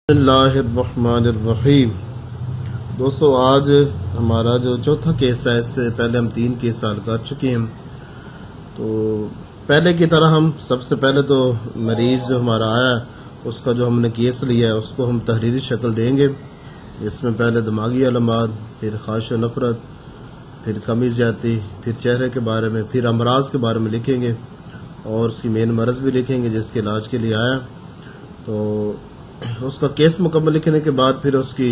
اللہ الرحمن الرحیم۔ دوستو آج ہمارا جو چوتھا کیس ہے، اس سے پہلے ہم 3 کیس حل کر چکے ہیں۔ تو پہلے کی طرح ہم سب سے پہلے تو مریض جو ہمارا آیا ہے اس کا جو ہم نے کیس لیا ہے اس کو ہم تحریری شکل دیں گے، جس میں پہلے دماغی علامات، پھر خواہش و نفرت، پھر کمی زیادتی، پھر چہرے کے بارے میں، پھر امراض کے بارے میں لکھیں گے اور اس کی مین مرض بھی لکھیں گے جس کے علاج کے لیے آیا۔ تو اس کا کیس مکمل لکھنے کے بعد پھر اس کی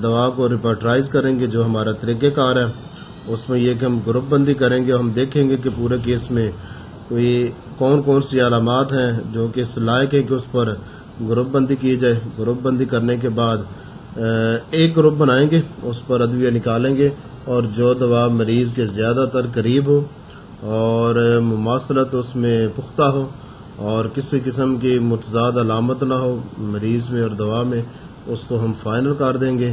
دوا کو ریپرٹرائز کریں گے، جو ہمارا طریقہ کار ہے۔ اس میں یہ کہ ہم گروپ بندی کریں گے، ہم دیکھیں گے کہ پورے کیس میں کوئی کون سی علامات ہیں جو کہ اس لائق ہے کہ اس پر گروپ بندی کی جائے۔ گروپ بندی کرنے کے بعد ایک گروپ بنائیں گے، اس پر ادویہ نکالیں گے، اور جو دوا مریض کے زیادہ تر قریب ہو اور مماثلت اس میں پختہ ہو اور کسی قسم کی متضاد علامت نہ ہو مریض میں اور دوا میں، اس کو ہم فائنل کر دیں گے۔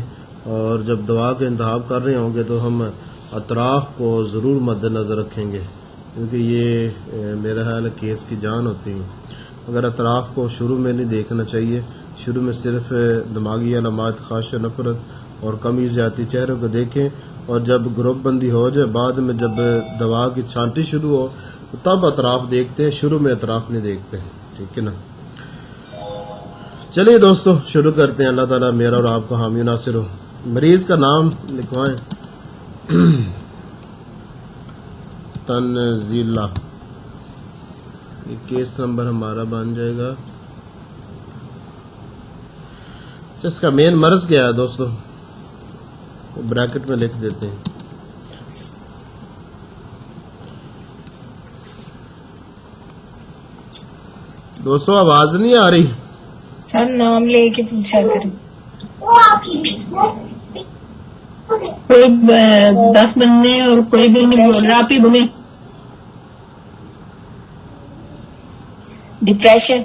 اور جب دوا کا انتخاب کر رہے ہوں گے تو ہم اطراف کو ضرور مد نظر رکھیں گے، کیونکہ یہ میرا خیال ہے کیس کی جان ہوتی ہے۔ اگر اطراف کو شروع میں نہیں دیکھنا چاہیے، شروع میں صرف دماغی علامات، خواہش و نفرت اور کمی زیادتی چہروں کو دیکھیں، اور جب گروپ بندی ہو جائے، بعد میں جب دوا کی چھانٹی شروع ہو تب اطراف دیکھتے ہیں، شروع میں اطراف نہیں دیکھتے ہیں، ٹھیک ہے نا۔ چلیے دوستو شروع کرتے ہیں۔ اللہ تعالیٰ میرا اور آپ کا حامی ناصر ہو۔ مریض کا نام لکھوائیں۔ تنزیلہ، یہ کیس نمبر ہمارا بن جائے گا۔ اچھا، اس کا مین مرض کیا ہے دوستو؟ وہ بریکٹ میں لکھ دیتے ہیں۔ دوستو آواز نہیں آ رہی؟ سر نام لے کے پوچھا کریں، کوئی 10 بننے اور کوئی بھی نہیں بول رہا، آپ ہی بولے۔ ڈپریشن،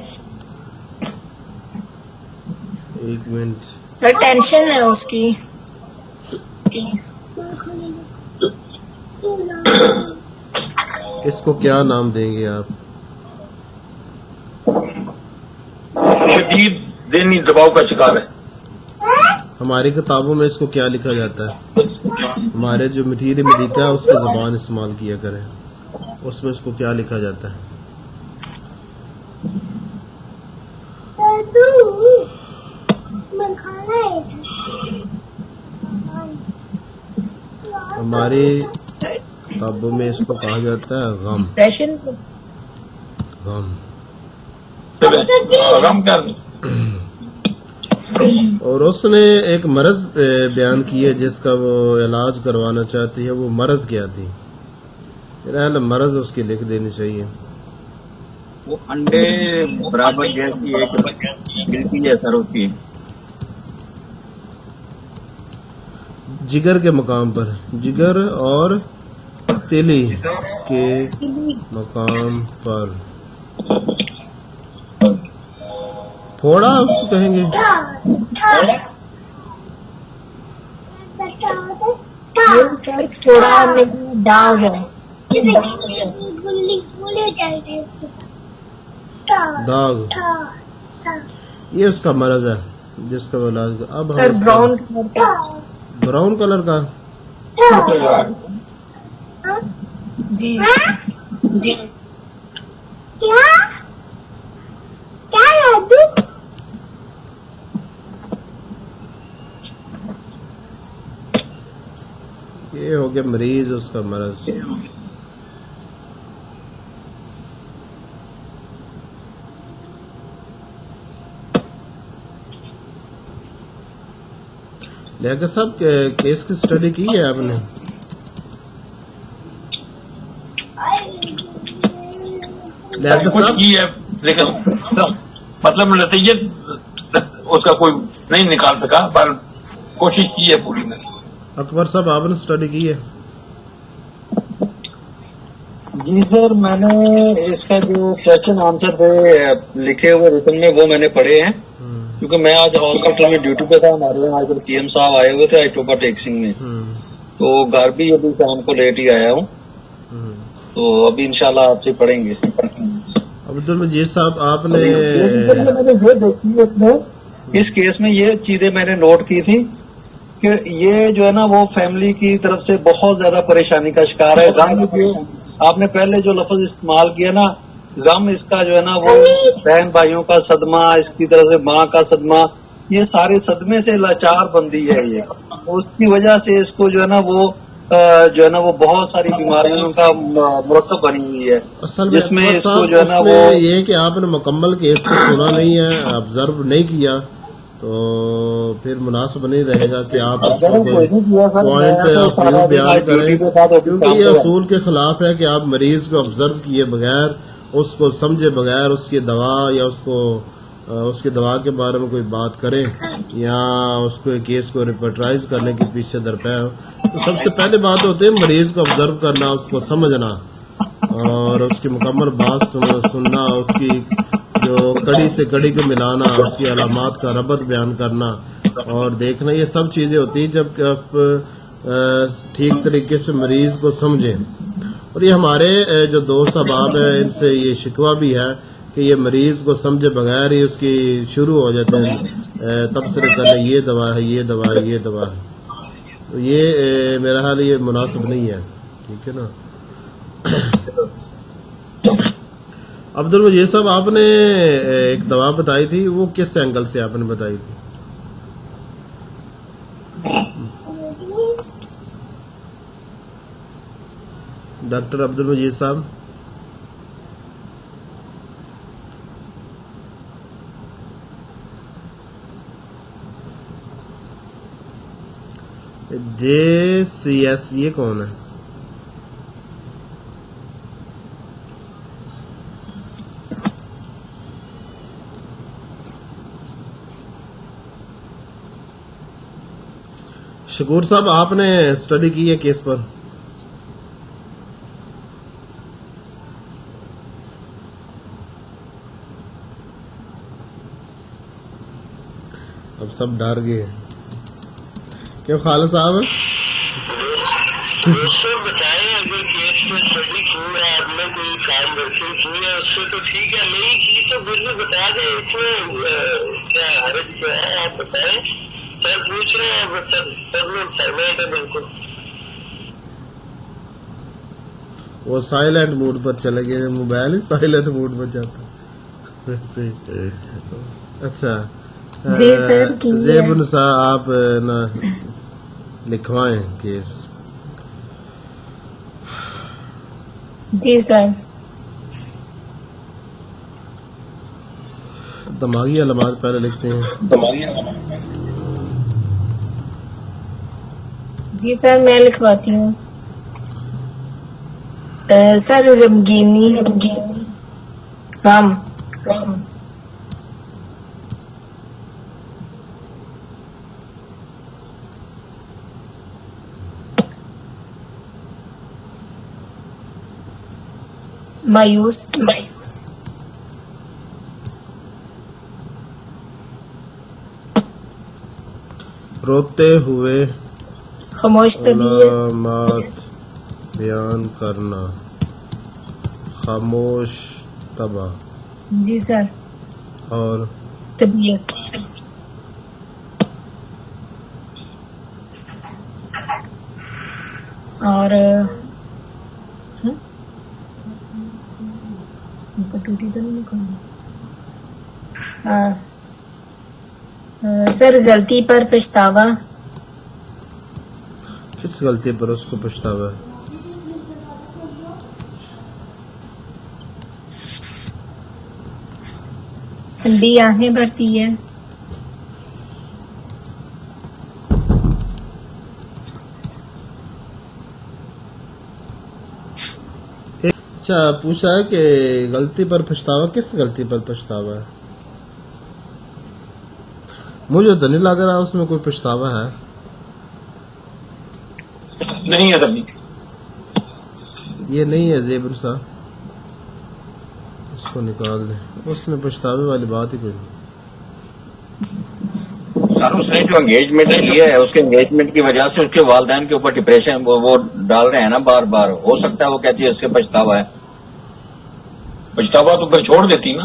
ایک منٹ۔ سر ٹینشن ہے اس کی۔ اس کو کیا نام دیں گے آپ؟ شدید ذہنی دباؤ کا شکار ہے۔ ہماری کتابوں میں اس کو کیا لکھا جاتا ہے؟ ہمارے جو مٹیریل میں لکھا ہے اس کی زبان استعمال کیا کریں، اس میں اس کو کیا لکھا جاتا ہے؟ ہماری کتابوں میں اس کو کہا جاتا ہے غم۔ ڈپریشن، غم۔ غم کر اور اس نے ایک مرض بیان کی ہے جس کا وہ علاج کروانا چاہتی ہے۔ وہ مرض کیا تھی؟ میرا خیال ہے مرض اس کی لکھ دینی چاہیے۔ وہ انڈے برابر گیس کی ایک گرتی ہے سر ہوتی ہے۔ جگر کے مقام پر، جگر اور تیلی کے مقام پر پھوڑا اس کو کہیں گے۔ تھوڑا نہیں، داغ ہے۔ داغ، یہ اس کا مرض ہے جس کا وہ علاج۔ اب سر براؤن براؤن کلر کا، جی جی۔ یہ ہو گیا مریض، اس کا مرض۔ لیاقت صاحب کیس کی اسٹڈی کی ہے آپ نے؟ لیاقت کچھ صاحب کی ہے لیکن مطلب نتیجے اس کا کوئی نہیں نکال سکا، پر کوشش کی ہے پوری نے۔ اکبر صاحب آپ نے اسٹڈی کی ہے؟ جی سر، میں نے اس کا جو کوشچن آنسر لکھے ہوئے ریٹن میں وہ میں نے پڑھے ہیں، کیونکہ میں آج ہاسپٹل میں ڈیوٹی پہ تھا۔ ہمارے یہاں آج سی ایم صاحب آئے ہوئے تھے ایٹوپا ٹیکسنگ میں، تو گھر بھی ابھی شام کو لیٹ ہی آیا ہوں، تو ابھی انشاءاللہ آپ سے پڑھیں گے۔ عبد المجید صاحب آپ نے میں نے یہ دیکھی ہے اس کیس میں یہ چیزیں میں نے نوٹ کی تھی کہ یہ جو ہے نا وہ فیملی کی طرف سے بہت زیادہ پریشانی کا شکار ہے. غم جو آپ نے پہلے جو لفظ استعمال کیا نا، غم اس کا جو ہے نا وہ بہن بھائیوں کا صدمہ، اس کی طرف سے ماں کا صدمہ، یہ سارے صدمے سے لاچار بندی ہے. یہ اس کی وجہ سے اس کو جو ہے نا وہ بہت ساری بیماریوں کا مرکب بنی ہوئی ہے، اصل جس میں اس کو جو ہے نا اس وہ میں یہ کہ آپ نے مکمل کیس کو سنا نہیں ہے، آبزرو نہیں کیا، تو پھر مناسب نہیں رہے گا کہ آپ اس کو پوائنٹ آپ یوں بیان کریں، کیونکہ یہ اصول کے خلاف ہے کہ آپ مریض کو آبزرو کیے بغیر، اس کو سمجھے بغیر اس کی دوا یا اس کی دوا کے بارے میں کوئی بات کریں یا اس کو کیس کو ریپرٹائز کرنے کے پیچھے درپے ہو. تو سب سے پہلے بات ہوتی ہے مریض کو آبزرو کرنا، اس کو سمجھنا اور اس کی مکمل بات سننا، اس کی جو کڑی سے کڑی کو ملانا، اس کی علامات کا ربط بیان کرنا اور دیکھنا، یہ سب چیزیں ہوتی ہیں جب کہ آپ ٹھیک طریقے سے مریض کو سمجھیں. اور یہ ہمارے جو دوست احباب ہیں ان سے یہ شکوہ بھی ہے کہ یہ مریض کو سمجھے بغیر ہی اس کی شروع ہو جاتے ہیں تبصرے کرنے، یہ دوا ہے، یہ دوا ہے، یہ دوا ہے. تو یہ میرا حال یہ مناسب نہیں ہے. ٹھیک ہے نا. عبدالمجید صاحب، آپ نے ایک دوا بتائی تھی، وہ کس اینگل سے آپ نے بتائی تھی؟ ڈاکٹر عبدالمجید صاحب، JCS یہ کون ہے؟ شکور صاحب، آپ نے اسٹڈی کی ہے کیس پر؟ اب سب ڈر گئے. کیوں خالد صاحب؟ سر بتائیں، اگر کیس میں اسٹڈی کی ہے آپ نے، کوئی کام درشن کی ہے اس سے تو ٹھیک ہے، نہیں کی تو پھر بھی بتا دیں اس میں کیا حرج کیا ہے، آپ بتائیں. سر پوچھ رہے ہیں، سب لوگ سائلنٹ ہے بالکل. وہ سائلنٹ موڈ پر چلے گئے، موبائل ہی سائلنٹ موڈ پر جاتا ویسے. اچھا جی سر، زیب النساء آپ نا لکھوائیں کیس. جی سر. دماغی علامات پہلے لکھتے ہیں. جی سر، میں لکھواتی ہوں. سر غمگینی، غم، مایوس، روتے ہوئے خاموش طبیعت، علامات بیان کرنا، خاموش طبع. جی سر، اور طبیعت، اور کٹوٹی تو نہیں نکالنا. سر غلطی پر پچھتاوا، کس غلطی پر اس کو پچھتاوا ہے؟ ٹھنڈی آہیں بھرتی ہے، اچھا پوچھا ہے کہ غلطی پر پچھتاوا، کس غلطی پر پچھتاوا ہے؟ مجھے تو نہیں لگ رہا اس میں کوئی پچھتاوا ہے. نہیں ہے تبھی. یہ نہیں ہے زیب النساء، اس کو نکال دیں، اس میں پچھتاوے والی بات ہی کوئی نہیں. سر اس نے جو انگیجمنٹ کیا ہے، اس کے انگیجمنٹ کی وجہ سے اس کے والدین کے اوپر ڈپریشن وہ ڈال رہے ہیں نا بار بار. ہو سکتا ہے وہ کہتی ہے اس کے پچھتاوا ہے. پچھتاوا تو پھر چھوڑ دیتی نا.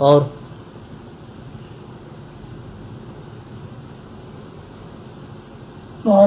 اور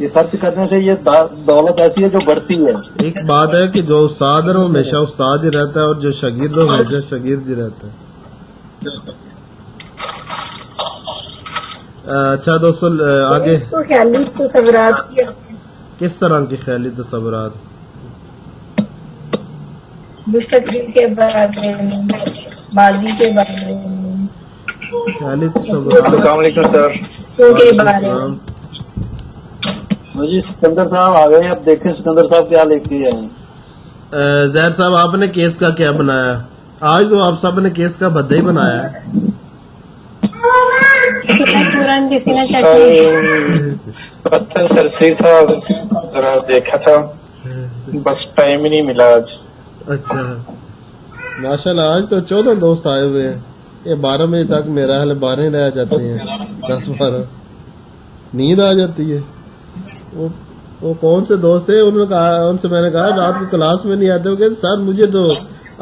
یہ خرچ کرنے سے یہ دولت ایسی ہے جو بڑھتی ہے. ایک بات ہے کہ جو استاد ہے وہ ہمیشہ استاد ہی رہتا ہے اور جو شاگرد ہے وہ ہمیشہ شاگرد ہی رہتا ہے. اچھا دوستو آگے اس کو خیالی تصورات کیا کس طرح کے خیالی تصورات؟ مستقبل کے بارے میں، ماضی کے بارے میں، خیالی تصورات. السلام علیکم سر. کے بارے میں. جی سکندر صاحب آ گئے ہیں. اب دیکھیں سکندر صاحب کیا لے کے آئے. زہر صاحب آپ نے کیس کا کیا بنایا؟ آج تو آپ سب نے کیس کا بھدا ہی بنایا ہے. کسی نے چورن کسی نے چٹنی. پتھر سرسری تھا ذرا دیکھا تھا بس ٹائم ہی نہیں ملا آج. اچھا ماشاء اللہ آج تو 14 دوست آئے ہوئے ہیں. یہ 12 بجے تک میرا حال 12 رہ جاتے ہیں. 10-12 نیند آ جاتی ہے. وہ کون سے دوست ہیں؟ انہوں نے کہا، ان سے میں نے کہا رات کو کلاس میں نہیں آتے. وہ کہتے سر مجھے تو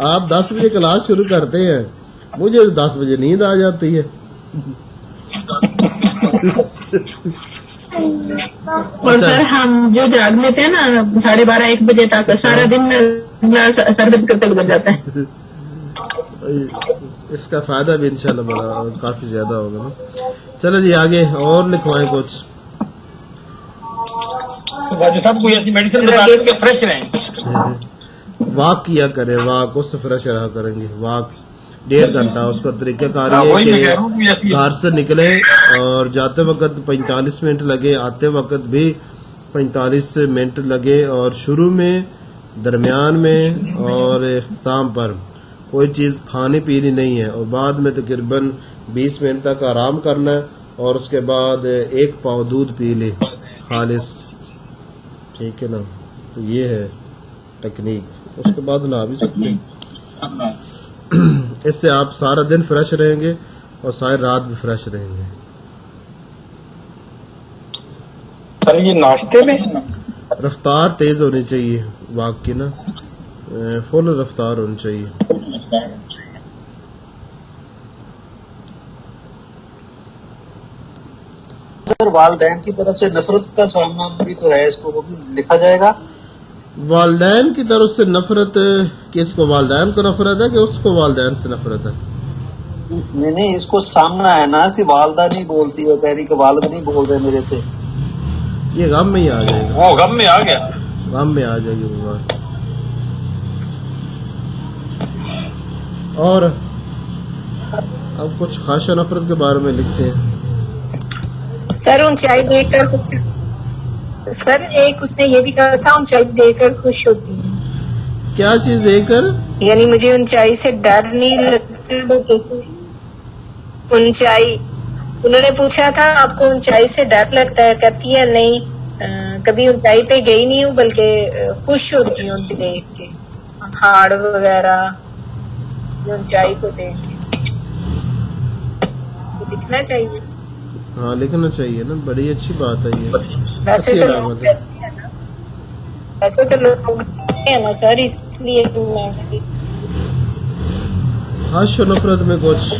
آپ 10 بجے کلاس شروع کرتے ہیں، مجھے 10 بجے نیند آ جاتی ہے. اور سر ہم جو جاگ لیتے ہیں نا 12:30-1 بجے تک سارا دن سر درد کرتے گزر جاتا ہے. اس کا فائدہ بھی انشاءاللہ بڑا کافی زیادہ ہوگا نا. چلو جی آگے اور لکھوائیں کچھ. صاحب کوئی ایسی میڈیسن بتا دیں کہ فریش رہیں. واک کیا کریں، واک اس سے فریش رہا کریں گے. واک 1.5 گھنٹہ اس کا طریقہ کار یہ ہے کہ گھر سے نکلیں اور جاتے وقت 45 منٹ لگے، آتے وقت بھی 45 منٹ لگے، اور شروع میں، درمیان میں اور اختتام پر کوئی چیز کھانی پینی نہیں ہے، اور بعد میں تقریباً 20 منٹ تک آرام کرنا ہے، اور اس کے بعد 1 پاؤ دودھ پی لیں خالص. ٹھیک ہے نا؟ تو یہ ہے ٹیکنیک. اس کے بعد نہ بھی سکتے ہیں. اس سے آپ سارا دن فریش رہیں گے اور ساری رات بھی فریش رہیں گے. سر یہ ناشتے میں رفتار تیز ہونی چاہیے واک کی نا، فل رفتار ہونی چاہیے. سر والدین کی طرف سے نفرت کا سامنا بھی تو ہے، اس کو وہ بھی لکھا جائے گا. والدین کی طرف سے نفرت، کس کو والدین کو نفرت ہے کہ اس کو والدین سے نفرت ہے؟ نہیں اس کو سامنا ہے نا کہ والدہ نہیں بولتی ہے، کہہ رہی کہ والد نہیں بول رہے میرے سے. یہ غم میں ہی آ جائے گا. وہ غم میں آ گیا. غم میں آ جائے گی وہ بات. اور اب کچھ خواہش نفرت کے بارے میں لکھتے ہیں. سر اونچائی دیکھ کر، سر ایک اس نے یہ بھی کہا تھا اونچائی دیکھ کر خوش ہوتی ہے. کیا چیز دیکھ کر؟ یعنی مجھے اونچائی سے ڈر نہیں لگتا. اونچائی، انہوں نے پوچھا تھا آپ کو اونچائی سے ڈر لگتا ہے؟ کہتی ہے نہیں، کبھی اونچائی پہ گئی نہیں ہوں، بلکہ خوش ہوتی ہوں دیکھ کے، پہاڑ وغیرہ اونچائی کو دیکھ کے. لکھنا چاہیے. ہاں لکھنا چاہیے نا، بڑی اچھی بات ہے یہ. ویسے اچھی تو علامت لوگ ہے. ویسے تو لوگ ہیں نا سر، اس لیے میں خواہش و نفرت میں کچھ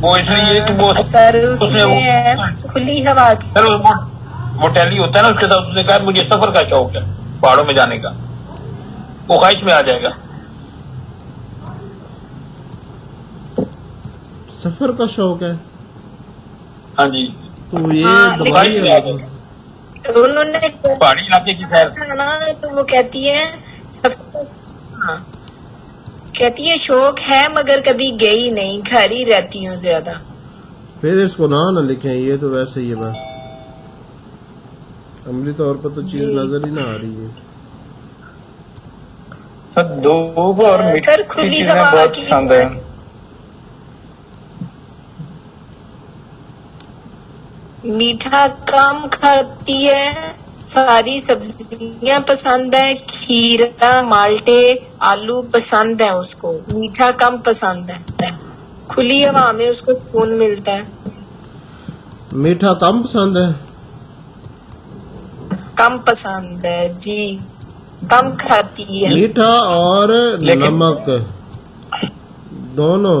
وہ اس لیے کہ وہ سر اس میں کھلی ہوا کی. سر وہ ٹیلی ہوتا ہے نا، اس کے ساتھ اس نے کہا مجھے سفر کا شوق ہے، پہاڑوں میں جانے کا، وہ خواہش میں آ جائے گا. سفر کا شوق ہے. ہاں جی، تو یہ ہاں، دوائی ہے. انہوں نے پہاڑی علاقے کی خیر. نا تو وہ کہتی ہے ہاں، کہتی ہے شوق ہے مگر کبھی گئی نہیں، گھر ہی رہتی ہوں زیادہ. پھر اس کو نہ لکھیں، یہ تو ویسے ہی ہے بس. عملی طور پر تو چیز نظر ہی نہ آ رہی ہے. سر دھوپ اور سر میٹھی کھلی چیزیں ہوا بہت کی پسند ہیں. میٹھا کم کھاتی ہے، ساری سبزیاں پسند ہے، کھیرا، مالٹے، آلو پسند ہے اس کو، میٹھا کم پسند ہے. کھلی ہوا میں اس کو سکون ملتا ہے. میٹھا کم پسند ہے. کم پسند ہے جی، کم کھاتی ہے. میٹھا اور نمک دونوں.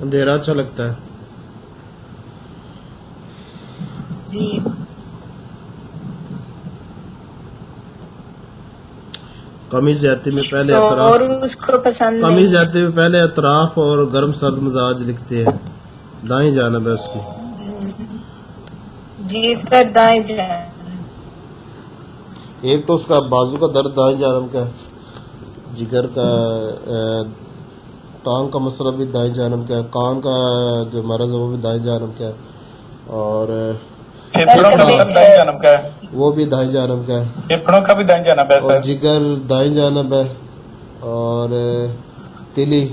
اندھیرا اچھا لگتا ہے. جی کمی زیادتی میں پہلے تو اطراف اور اس کو پسند کمی نہیں. زیادتی میں پہلے اطراف اور گرم سرد مزاج لکھتے ہیں. دائیں جانب ہے اس کی. جی سر دائیں جانب. ایک تو اس کا بازو کا درد دائیں جانب کا ہے، جگر کا ٹانگ کا مسئلہ بھی دائیں جانب کا ہے، کان کا جو مرض ہے وہ بھی دائیں جانب کا ہے، اور پھیپھڑوں کا بھی دائیں جانب کا ہے، وہ بھی دائیں جانب کا ہے، پھیپھڑوں کا بھی دائیں جانب ہے اور سر. جگر دائیں جانب ہے، اور تلی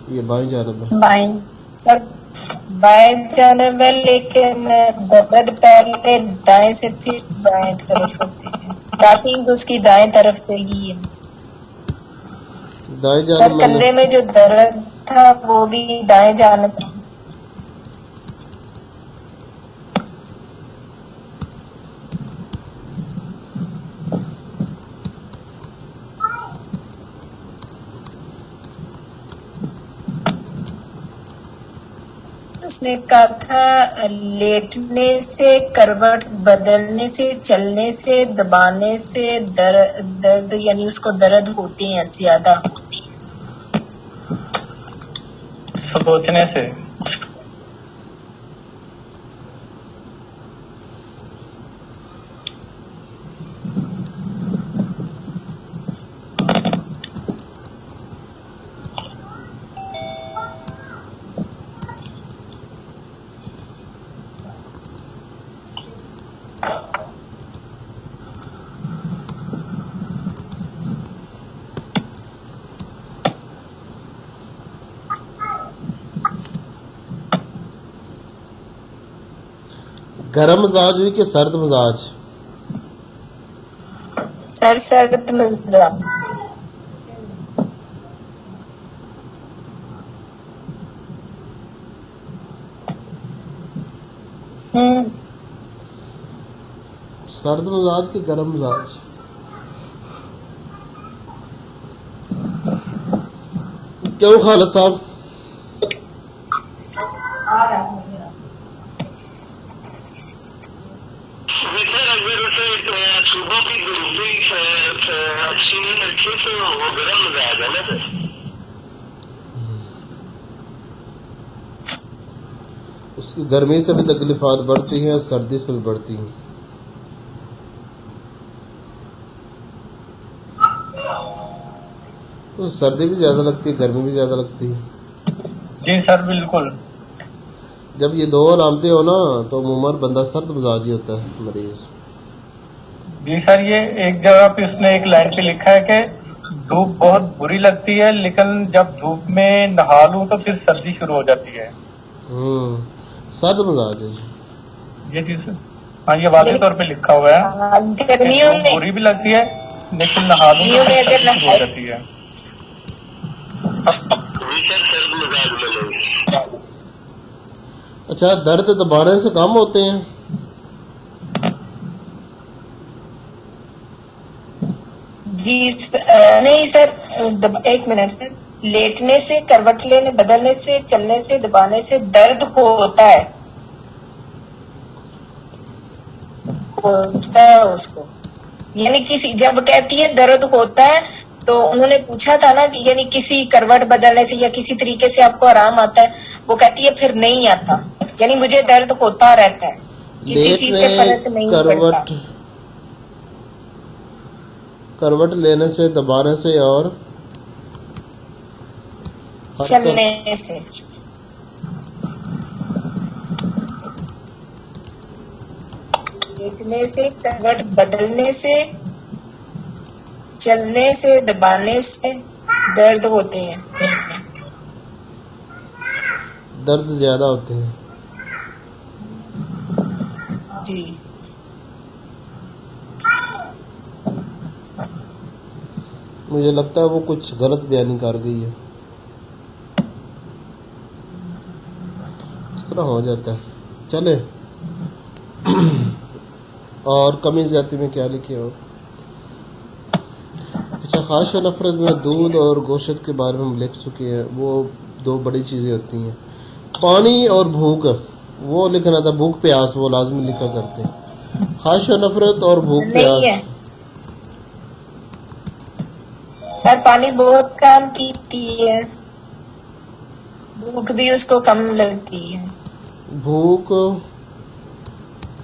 یہ بائیں جانب ہے. بائیں. سر بائیں جانب ہے لیکن درد پہلے دائیں سے پھر بائیں طرف ہوتے ہیں. اسٹارٹنگ اس کی دائیں طرف سے ہی ہے. دائیں سر جانب میں نے کندھے میں جو درد تھا وہ بھی دائیں جانب. اس نے کہا تھا لیٹنے سے، کروٹ بدلنے سے، چلنے سے، دبانے سے درد یعنی اس کو درد ہوتے ہیں زیادہ. سوچنے سے. گرم مزاج ہوئی کہ سرد مزاج؟ سر سرد مزاج. سرد مزاج کہ گرم مزاج؟ کیوں خالد صاحب؟ سر اگر اسے صبح کی گرمی اچھی نہیں لگتی تو وہ گرم مزاج ہے نا سر. اس کی گرمی سے بھی تکلیفات بڑھتی ہیں، سردی سے بھی بڑھتی ہیں. تو سردی بھی زیادہ لگتی ہے، گرمی بھی زیادہ لگتی ہے. جی سر بالکل. جب یہ دو علامتیں ہو نا تو عموماً بندہ سرد مزاجی ہوتا ہے مریض. جی سر یہ ایک جگہ پہ اس نے ایک لائن پہ لکھا ہے کہ دھوپ بہت بری لگتی ہے لیکن جب دھوپ میں نہا لوں تو پھر سردی شروع ہو جاتی ہے. سرد مزاج ہے. یہ چیز ہاں یہ واضح طور پہ لکھا ہوا ہے کہ گرمیوں دھوپ میں بری بھی لگتی ہے لیکن نہا لوں تو پھر سردی شروع ہو جاتی ہے. سر سرد مزاج میں لیں گے. اچھا درد دبانے سے کم ہوتے ہیں؟ جی نہیں سر ایک منٹ سر. لیٹنے سے، کروٹ لینے بدلنے سے، چلنے سے، دبانے سے درد ہوتا ہے اس کو. یعنی کسی جب کہتی ہے درد ہوتا ہے تو انہوں نے پوچھا تھا نا کہ یعنی کسی کروٹ بدلنے سے یا کسی طریقے سے آپ کو آرام آتا ہے. وہ کہتی ہے پھر نہیں آتا، یعنی مجھے درد ہوتا رہتا ہے، کسی چیز سے فرق نہیں پڑتا. کروٹ لینے سے، دبانے سے اور چلنے سے. لیٹنے سے، کروٹ بدلنے سے، چلنے سے، دبانے سے درد ہوتے ہیں. درد زیادہ ہوتے ہیں. جی مجھے لگتا ہے وہ کچھ غلط بیانی کر گئی ہے، اس طرح ہو جاتا ہے. چلے اور کمی زیادتی میں کیا لکھے ہو؟ اچھا خواہش و نفرت میں دودھ اور گوشت کے بارے میں ہم لکھ چکے ہیں. وہ دو بڑی چیزیں ہوتی ہیں. پانی اور بھوک وہ لکھنا تھا، بھوک پیاس وہ لازمی لکھا کرتے ہیں. خواہش و نفرت اور بھوک نہیں پیاس. ہے سر، پانی بہت کم پیتی ہے، بھوک بھی اس کو کم لگتی ہے. بھوک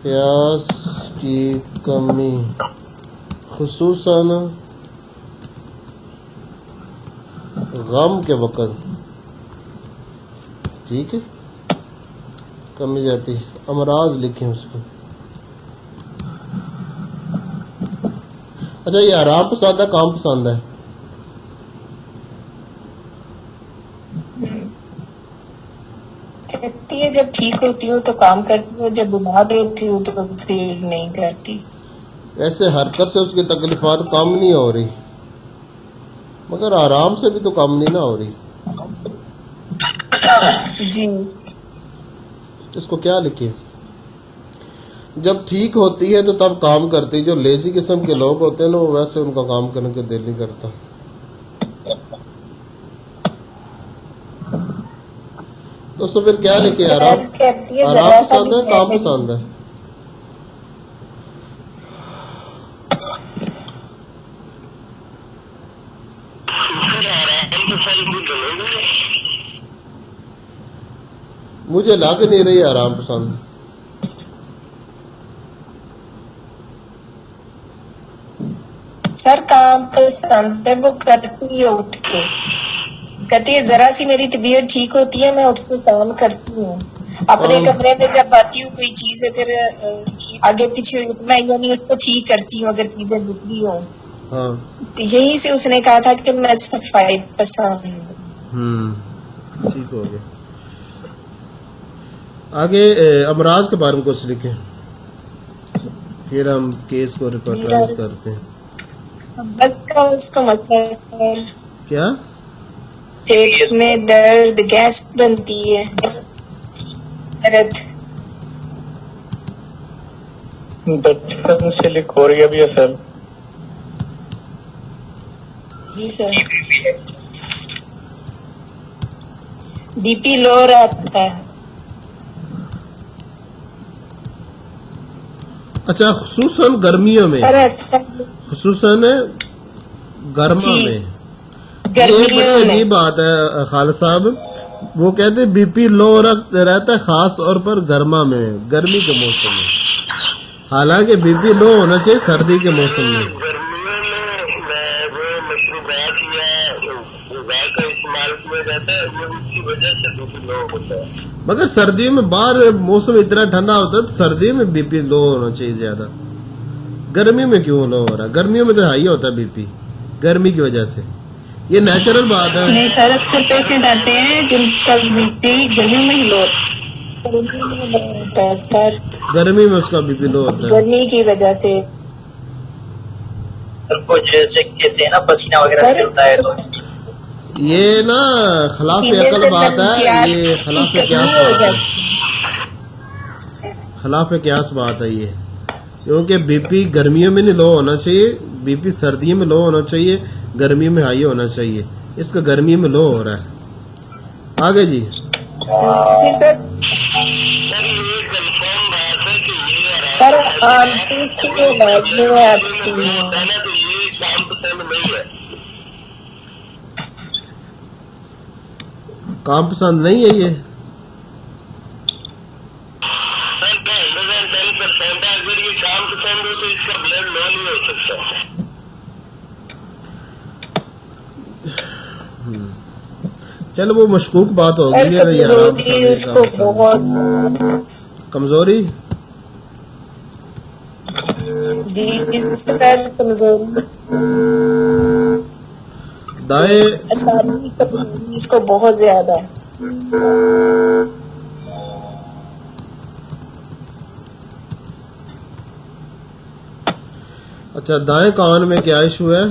پیاس کی کمی خصوصاً غم کے وقت، ٹھیک ہے، کمی جاتی ہے. امراض لکھیں اس کو. اچھا، یہ آرام پسند ہے کام پسند ہے؟ کہتی ہے جب ٹھیک ہوتی ہوں تو کام کرتی ہوں، جب بیمار ہوتی ہوں تو پھر نہیں کرتی. ایسے حرکت سے اس کی تکلیفات کم نہیں ہو رہی، مگر آرام سے بھی تو کم نہیں نہ ہو رہی. جی اس کو کیا لکھیں؟ جب ٹھیک ہوتی ہے تو تب کام کرتی. جو لیزی قسم کے لوگ ہوتے ہیں نا، وہ ویسے ان کا کام کرنے کا دل نہیں کرتا. دوستو پھر کیا لکھیں؟ آرام کہتی ہے آرام ذرا سا پسند بھی ہے کام پسند ہے؟ مجھے لگ نہیں رہی آرام پسند. سر کام پسند ہے، وہ کرتی ہے اٹھ کے. کہتی ہے ذرا سی میری طبیعت ٹھیک ہوتی ہے، میں اٹھ کے کام کرتی ہوں. اپنے کمرے میں جب آتی ہوں کوئی چیز اگر آگے پیچھے ہوئی تو میں یعنی اس کو ٹھیک کرتی ہوں اگر چیزیں بگڑی ہوں. ہاں، یہی سے اس نے کہا تھا کہ میں صفائی پسند. ٹھیک ہو گیا. آگے امراض کے بارے میں کچھ لکھیں، پھر ہم کیس کو ریپورٹائز کرتے ہیں. بس کا اس کو مسئلہ ہے، کیا؟ پیٹ میں درد، گیس بنتی ہے، درد. بچپن سے لکھ ہو رہی ہے ابھی اصل. جی سر. بی پی لو رہتا ہے. اچھا، خصوصاً گرمیوں میں، سر ایسا خصوصاً گرما جی میں. یہ گرمیوں بڑی میں عجیب بات ہے خالد صاحب. وہ کہتے ہیں بی پی لو رہتا ہے خاص طور پر گرما میں، گرمی کے موسم میں. حالانکہ بی پی لو ہونا چاہیے سردی کے موسم میں. گرمیوں میں وہ مشروبات یا غذا کا استعمال کیا جاتا ہے، یہ اس کی وجہ سے بی پی لو ہوتا ہے. مگر سردیوں میں باہر موسم اتنا ٹھنڈا ہوتا ہے تو سردیوں میں بی پی لو ہونا چاہیے زیادہ. گرمیوں میں کیوں لو ہو رہا ہے؟ گرمیوں میں تو ہائی ہوتا ہے بی پی گرمی کی وجہ سے. یہ نیچرل بات ہے. نہیں سر، اکثر پیشنٹ آتے ہیں جن کا بی پی گرمی میں ہی لو ہوتا ہے سر، گرمی میں اس کا بی پی لو ہوتا ہے. گرمی کی وجہ سے. کچھ جیسے کہتے ہیں نا پسینہ وغیرہ نکلتا ہے تو یہ نا خلاف سینے عقل سے بات ہے، یہ خلاف کی قیاس کمی ہو بات ہے، جاتی. خلاف قیاس بات ہے یہ. کیونکہ بی پی گرمیوں میں نہیں لو ہونا چاہیے، بی پی سردیوں میں لو ہونا چاہیے، گرمیوں میں ہائی ہونا چاہیے. اس کا گرمی میں لو ہو رہا ہے. آگے جی. پھر سر سر یہ کنفرم بات ہے کہ یہ سر آنٹیز کی بیماریاں آتی ہیں. ہے نا، تو یہ کام پسند نہیں ہے. کام پسند نہیں ہے یہ. سر 110% ہے، اگر یہ کام پسند ہو تو اس کا بلڈ لو نہیں ہو سکتا. چلو وہ مشکوک بات ہوگی. کمزوری اس کو بہت. کمزوری جی سر، کمزوری دائیں آسانی کمزوری اس کو بہت زیادہ ہے. اچھا، دائیں کان میں کیا ایشو ہے؟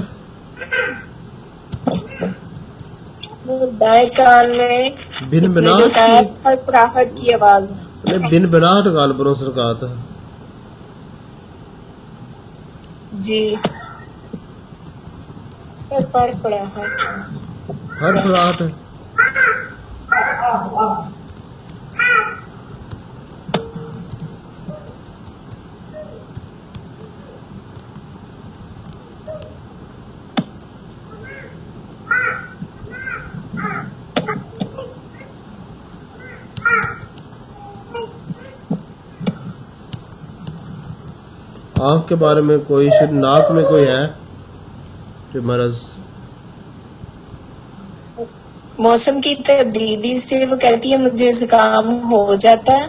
دائیں کان میں بن اس میں جو کڑاہٹ کی آواز ہے. بن بناٹ گال پرو سرکات ہے. جی پر کڑاہٹ. ہر کڑاہٹ ہے. آنکھ کے بارے میں کوئی ناک میں کوئی ہے کہ مرض؟ موسم کی تبدیلی سے وہ کہتی ہے مجھے زکام ہو جاتا ہے،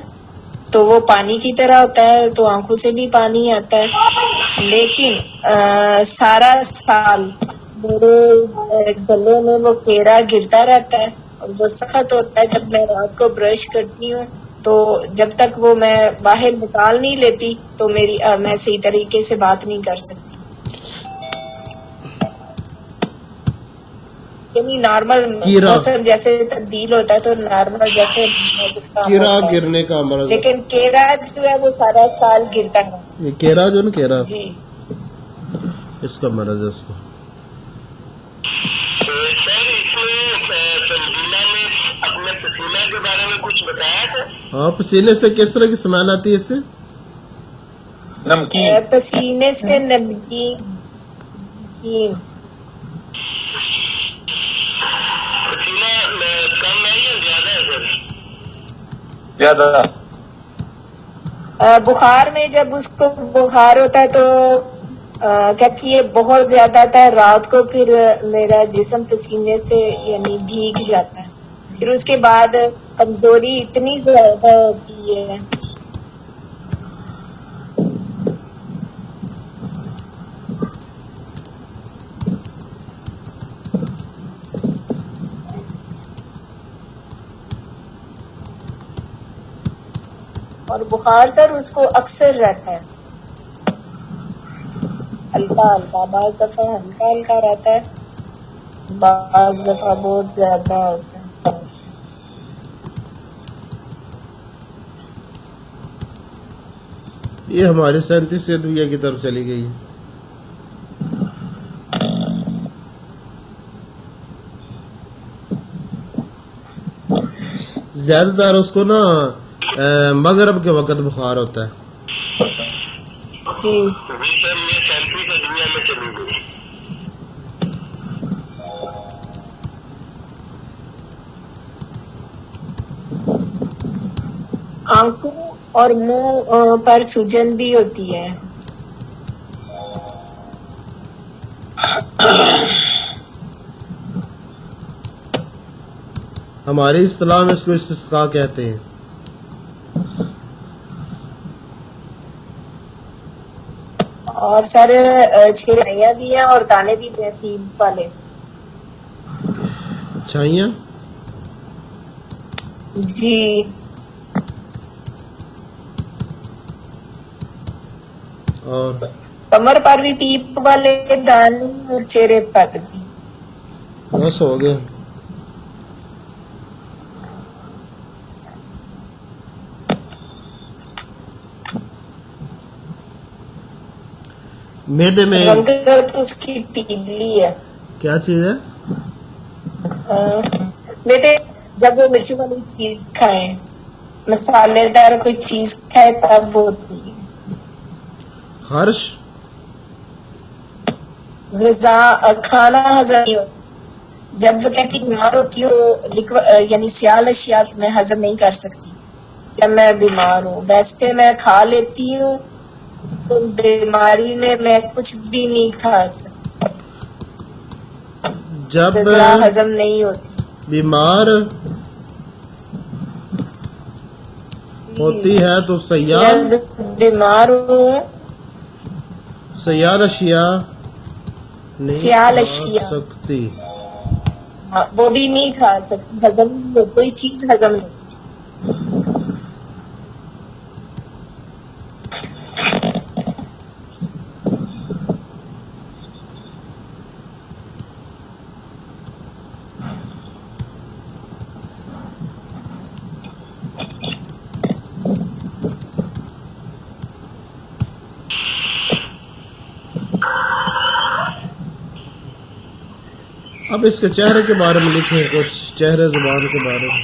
تو وہ پانی کی طرح ہوتا ہے، تو آنکھوں سے بھی پانی آتا ہے، لیکن سارا سال میرے گلے میں وہ کیرا گرتا رہتا ہے اور وہ سخت ہوتا ہے. جب میں رات کو برش کرتی ہوں تو جب تک وہ میں باہر نکال نہیں لیتی تو میں صحیح طریقے سے بات نہیں کر سکتی. یعنی نارمل موسم جیسے تبدیل ہوتا ہے تو نارمل جیسے کیرا گرنے کا مرض، لیکن کیرا جو ہے وہ سارا سال گرتا ہے. یہ کیرا جو نا کیرا جی اس کا مرض ہے اس کو. سر اس میں تنزیلہ میں اپنے پسینہ کے بارے میں کچھ بتایا تھا؟ ہاں، پسینے سے کس طرح کی سمیل آتی ہے؟ اس سے نمکین پسینے سے نمکین پسینہ کم ہے یا زیادہ ہے سر؟ زیادہ. بخار میں جب اس کو بخار ہوتا ہے تو کہتی ہے بہت زیادہ آتا ہے، رات کو پھر میرا جسم پسینے سے یعنی بھیگ جاتا ہے، پھر اس کے بعد کمزوری اتنی زیادہ ہوتی ہے. اور بخار سر اس کو اکثر رہتا ہے، ہلکا ہلکا، بعض دفعہ ہلکا ہلکا رہتا ہے، بعض دفعہ بہت زیادہ ہوتا ہے. یہ ہماری 37 ادویہ کی طرف چلی گئی ہے. زیادہ تر اس کو نا مغرب کے وقت بخار ہوتا ہے. جی جی سر یہ 37 ادویہ میں چلی گئی. آنکھوں اور منہ پر سوجن بھی ہوتی ہے. ہماری اصطلاح میں اس کو استسقاء کہتے ہیں. اور سر چھائیاں بھی ہیں اور دانے بھی ہیں تیب والے. چھائیاں؟ جی اور کمر پر بھی پیپ والے دانے اور چہرے پر بھی. بس ہو گیا. میدے میں رنگت اس کی پیلی ہے. کیا چیز ہے؟ بیٹے جب وہ مرچی والی چیز کھائے، مسالے دار کوئی چیز کھائے تب ہوتی ہے. خارش؟ غذا کھانا ہضم نہیں ہوتا. جب وہ کہتی بیمار ہوتی ہوں یعنی سیال اشیاء میں ہضم نہیں کر سکتی جب میں بیمار ہوں. ویسے میں کھا لیتی ہوں، تو بیماری میں میں کچھ بھی نہیں کھا سکتی، جب غذا ہضم نہیں ہوتی. بیمار ہوتی ہے تو سیال جب بیمار ہوں سیال اشیاء نہیں سیال کھا اشیاء سکتی. وہ بھی نہیں کھا سکتی، ہضم نہیں ہوتی، کوئی چیز ہضم نہیں ہوتی. اب اس کے چہرے کے بارے میں لکھیں کچھ، چہرے زبان کے بارے میں.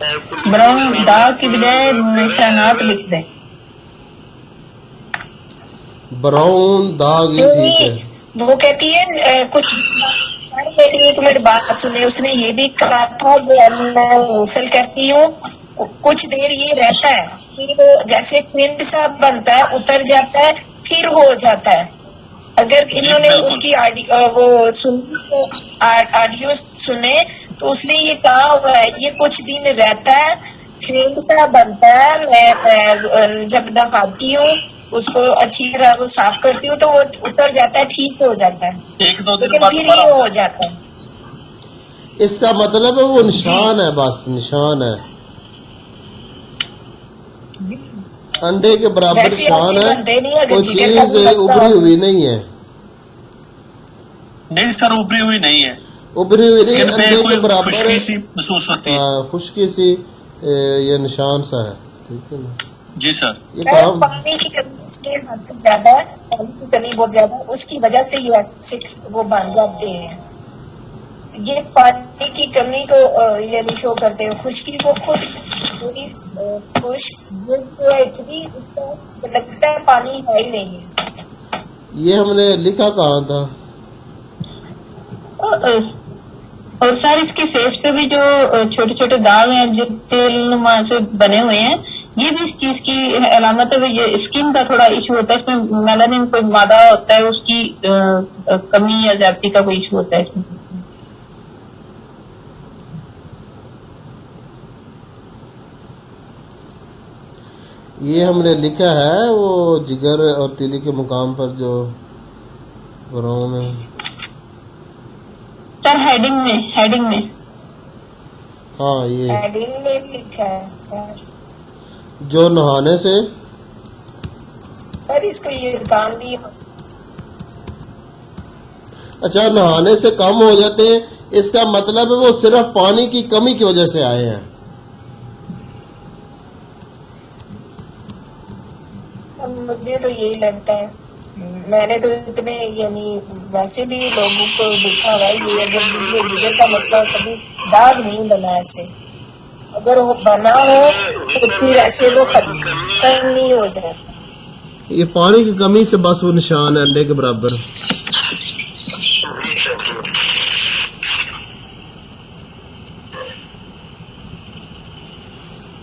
براؤن داغ کی بجائے نشانات لکھ دیں. براؤن داغ ہی ٹھیک ہے. وہ کہتی ہے کچھ ایک منٹ بات سنے. اس نے یہ بھی کہا تھا میں غسل کرتی ہوں کچھ دیر یہ رہتا ہے پھر وہ جیسے پرنٹ سا بنتا ہے اتر جاتا ہے پھر ہو جاتا ہے. اگر انہوں نے اس کی آڈیو سنے تو اس نے یہ کہا ہوا ہے یہ کچھ دن رہتا ہے پرنٹ سا بنتا ہے. میں جب نہاتی ہوں اس کو اچھی طرح وہ صاف کرتی ہوں تو وہ اتر جاتا ہے ٹھیک ہو جاتا ہے لیکن پھر یہ ہو جاتا ہے. اس کا مطلب ہے وہ نشان ہے بس نشان ہے انڈے کے برابر نشان ہے کوئی چیز ابری ہوئی نہیں ہے. نہیں سر ابری ہوئی نہیں ہے ابری ہوئی نہیں انڈے کے برابر خشکی سی محسوس ہوتی ہے خشکی سی یہ نشان سا ہے. ٹھیک ہے نا جی سر. یہ پانی کی کمی اس کے حد سے زیادہ ہے پانی کی کمی بہت زیادہ ہے اس کی وجہ سے یہ ایسے وہ بن جاتے ہیں. یہ پانی کی کمی کو یعنی شو کرتے ہیں. خشکی کو خود پوری خشک اتنی لگتا ہے پانی ہے ہی نہیں ہے. یہ ہم نے لکھا کہاں تھا اور سر اس کے فیس پہ بھی جو چھوٹے چھوٹے داغ ہیں جو تیل نما سے بنے ہوئے ہیں یہ بھی اس چیز کی علامت ہے. یہ اسکن کا تھوڑا ایشو ہوتا ہے اس میں میلانین کوئی مادہ ہوتا ہے اس کی کمی یا زیادتی کا کوئی ایشو ہوتا ہے اس میں. یہ ہم نے لکھا ہے وہ جگر اور تیلی کے مقام پر جو براؤن ہے سر ہیڈنگ میں ہاں یہ ہیڈنگ میں لکھا ہے سر جو نہانے سے سر اس کو یہ کام بھی اچھا نہانے سے کم ہو جاتے ہیں اس کا مطلب ہے وہ صرف پانی کی کمی کی وجہ سے آئے ہیں. مجھے تو یہی لگتا ہے. میں نے تو اتنے یعنی ویسے بھی لوگوں کو دیکھا ہوا ہے یہ اگر جن میں جگر کا مسئلہ کبھی داغ نہیں بنا ایسے اگر وہ بنا ہو تو پھر ایسے وہ ختم نہیں ہو جاتا. یہ پانی کی کمی سے بس وہ نشان ہے انڈے کے برابر.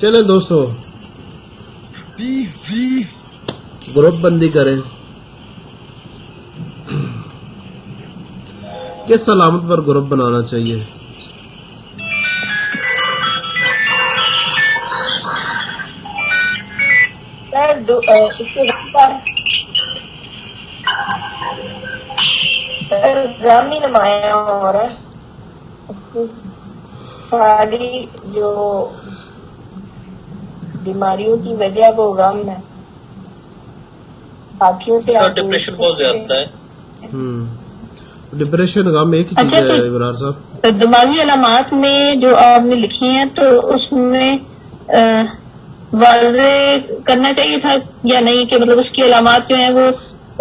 چلے دوستو گروپ بندی کریں کس علامت پر گروپ بنانا چاہیے. سر غم ہی نمایاں ہو رہا ہے. ساری جو بیماریوں کی وجہ وہ غم ہے. باقیوں سے ڈپریشن بہت زیادہ ہے. ڈپریشن غم ایک ہی چیز ہے ابرار صاحب. دماغی علامات میں جو آپ نے لکھی ہیں تو اس میں واضح کرنا چاہیے تھا یا نہیں کہ مطلب اس کی علامات جو ہیں وہ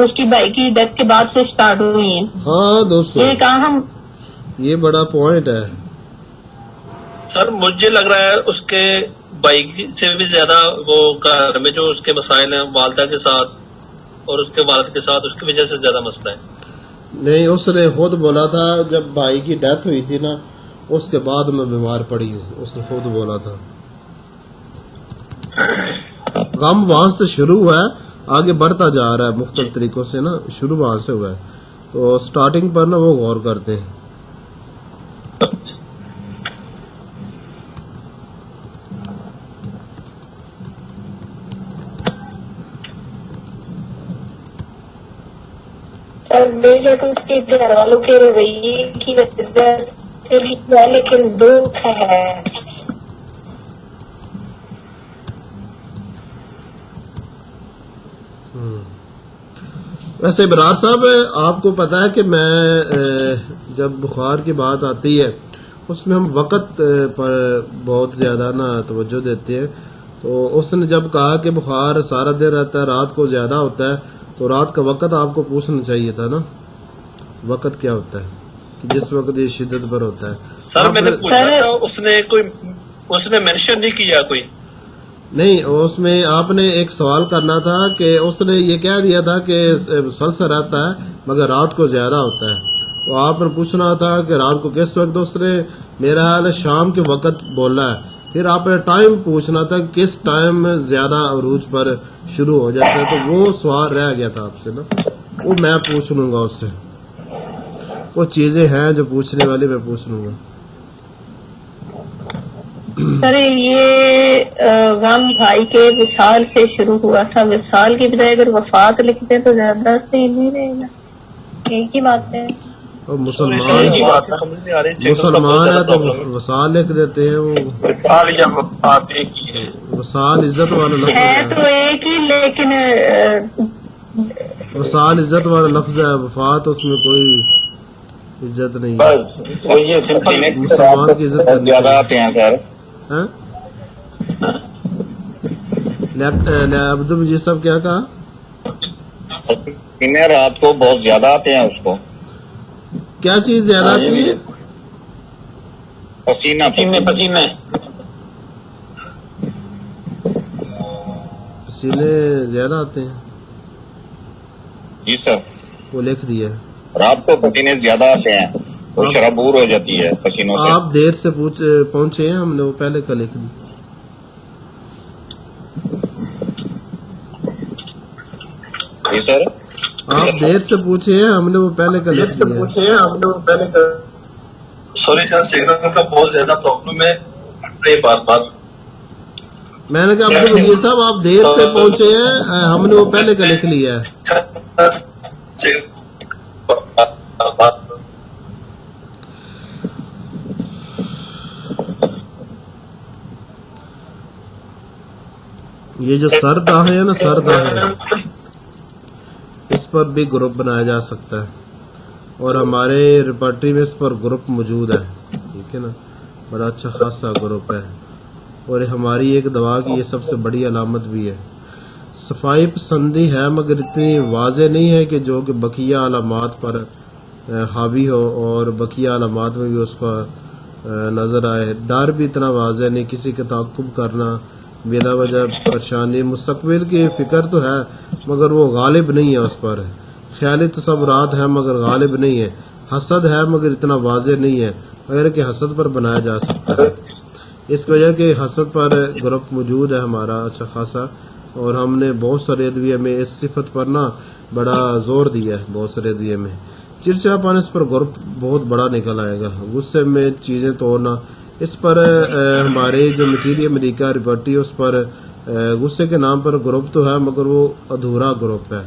اس کی بھائی کی ڈیتھ کے بعد سے سٹارٹ ہوئی ہیں. ہاں دوستو یہ کہاں ہم یہ بڑا پوائنٹ ہے. سر مجھے لگ رہا ہے اس کے بھائی سے بھی زیادہ وہ گھر میں جو اس کے مسائل ہیں والدہ کے ساتھ اور اس کے والد کے ساتھ اس کی وجہ سے زیادہ مسئلہ ہے. نہیں اس نے خود بولا تھا جب بھائی کی ڈیتھ ہوئی تھی نا اس کے بعد میں بیمار پڑی ہوں. اس نے خود بولا تھا. غم وہاں سے شروع ہوا ہے آگے بڑھتا جا رہا ہے مختلف طریقوں سے نا. شروع وہاں سے ہوا ہے تو سٹارٹنگ پر نا وہ غور کرتے ہیں. سر بے شک اس کے گھر والوں کے رویے کی وجہ سے بھی ہے لیکن دکھ ہے. ویسے ابرار صاحب آپ کو پتا ہے کہ میں جب بخار کی بات آتی ہے اس میں ہم وقت پر بہت زیادہ نا توجہ دیتے ہیں. تو اس نے جب کہا کہ بخار سارا دن رہتا ہے رات کو زیادہ ہوتا ہے تو رات کا وقت آپ کو پوچھنا چاہیے تھا نا وقت کیا ہوتا ہے کہ جس وقت یہ شدت پر ہوتا ہے. سر میں نے پوچھا تھا اس نے کوئی اس نے مینشن نہیں کیا کوئی؟ نہیں، اس میں آپ نے ایک سوال کرنا تھا کہ اس نے یہ کہہ دیا تھا کہ مسلسل رہتا ہے مگر رات کو زیادہ ہوتا ہے. وہ آپ نے پوچھنا تھا کہ رات کو کس وقت، اس نے میرا خیال ہے شام کے وقت بولا ہے. پھر آپ نے ٹائم پوچھنا تھا کہ کس ٹائم زیادہ عروج پر شروع ہو جاتا ہے، تو وہ سوال رہ گیا تھا آپ سے نا، وہ میں پوچھ لوں گا اس سے. وہ چیزیں ہیں جو پوچھنے والی، میں پوچھ لوں گا. سر یہ غم بھائی کے وصال سے شروع ہوا تھا، وصال کی بجائے اگر وفات لکھتے تو زیادہ صحیح نہیں رہے گا. ایک ہی بات ہے. اور مسلمان ہے تو وصال لکھ دیتے ہیں. وہ وصال یا وفات ایک ہی ہے. وصال عزت والا لفظ ہے ہے، تو ایک ہی، لیکن وصال عزت والا لفظ ہے، وفات اس میں کوئی عزت نہیں ہے. بس وہ یہ سمپل مسلمان کی عزت کرنی زیادہ چاہیے. آتے ہیں سر. ہاں؟ عبد المجید صاحب کیا کہا؟ رات کو بہت زیادہ آتے ہیں اس کو. کیا چیز زیادہ آتی ہے؟ پسینہ پسینے پسینے. پسینے زیادہ آتے ہیں. جی سر، وہ لکھ دیا ہے. رات کو پسینے زیادہ آتے ہیں اور شرابور ہو جاتی ہے پسینوں سے. آپ دیر سے پہنچے ہیں، ہم نے وہ پہلے کا لکھ دی. جی سر، آپ دیر سے پوچھے ہیں، ہم نے وہ پہلے کا لکھ دیا. سوری سر، سگنل کا بہت زیادہ پرابلم ہے. بات میں نے کہا عبد المجید صاحب آپ دیر سے پہنچے ہیں، ہم نے وہ پہلے کا لکھ لیا ہے. یہ جو سرداہ ہے نا، سرداہ اس پر بھی گروپ بنایا جا سکتا ہے، اور ہمارے ریپرٹری میں اس پر گروپ موجود ہے. ٹھیک ہے نا، بڑا اچھا خاصا گروپ ہے، اور ہماری ایک دوا کی یہ سب سے بڑی علامت بھی ہے. صفائی پسندی ہے مگر اتنی واضح نہیں ہے کہ جو کہ بقیہ علامات پر حاوی ہو اور بقیہ علامات میں بھی اس کا نظر آئے. ڈر بھی اتنا واضح نہیں، کسی کا تعقب کرنا بلا وجہ پریشانی. مستقبل کی فکر تو ہے مگر وہ غالب نہیں ہے اس پر. خیالی تصورات ہیں مگر غالب نہیں ہے. حسد ہے مگر اتنا واضح نہیں ہے، مگر کہ حسد پر بنایا جا سکتا ہے. اس وجہ کہ حسد پر گروپ موجود ہے ہمارا اچھا خاصا، اور ہم نے بہت سارے ادویہ میں اس صفت پر نا بڑا زور دیا ہے. بہت سارے ادویہ میں چڑچڑا پان اس پر گروپ بہت بڑا نکل آئے گا. غصے میں چیزیں توڑنا، اس پر ہمارے جو مٹیریل امریکہ ریپرٹی اس پر غصے کے نام پر گروپ تو ہے مگر وہ ادھورا گروپ ہے.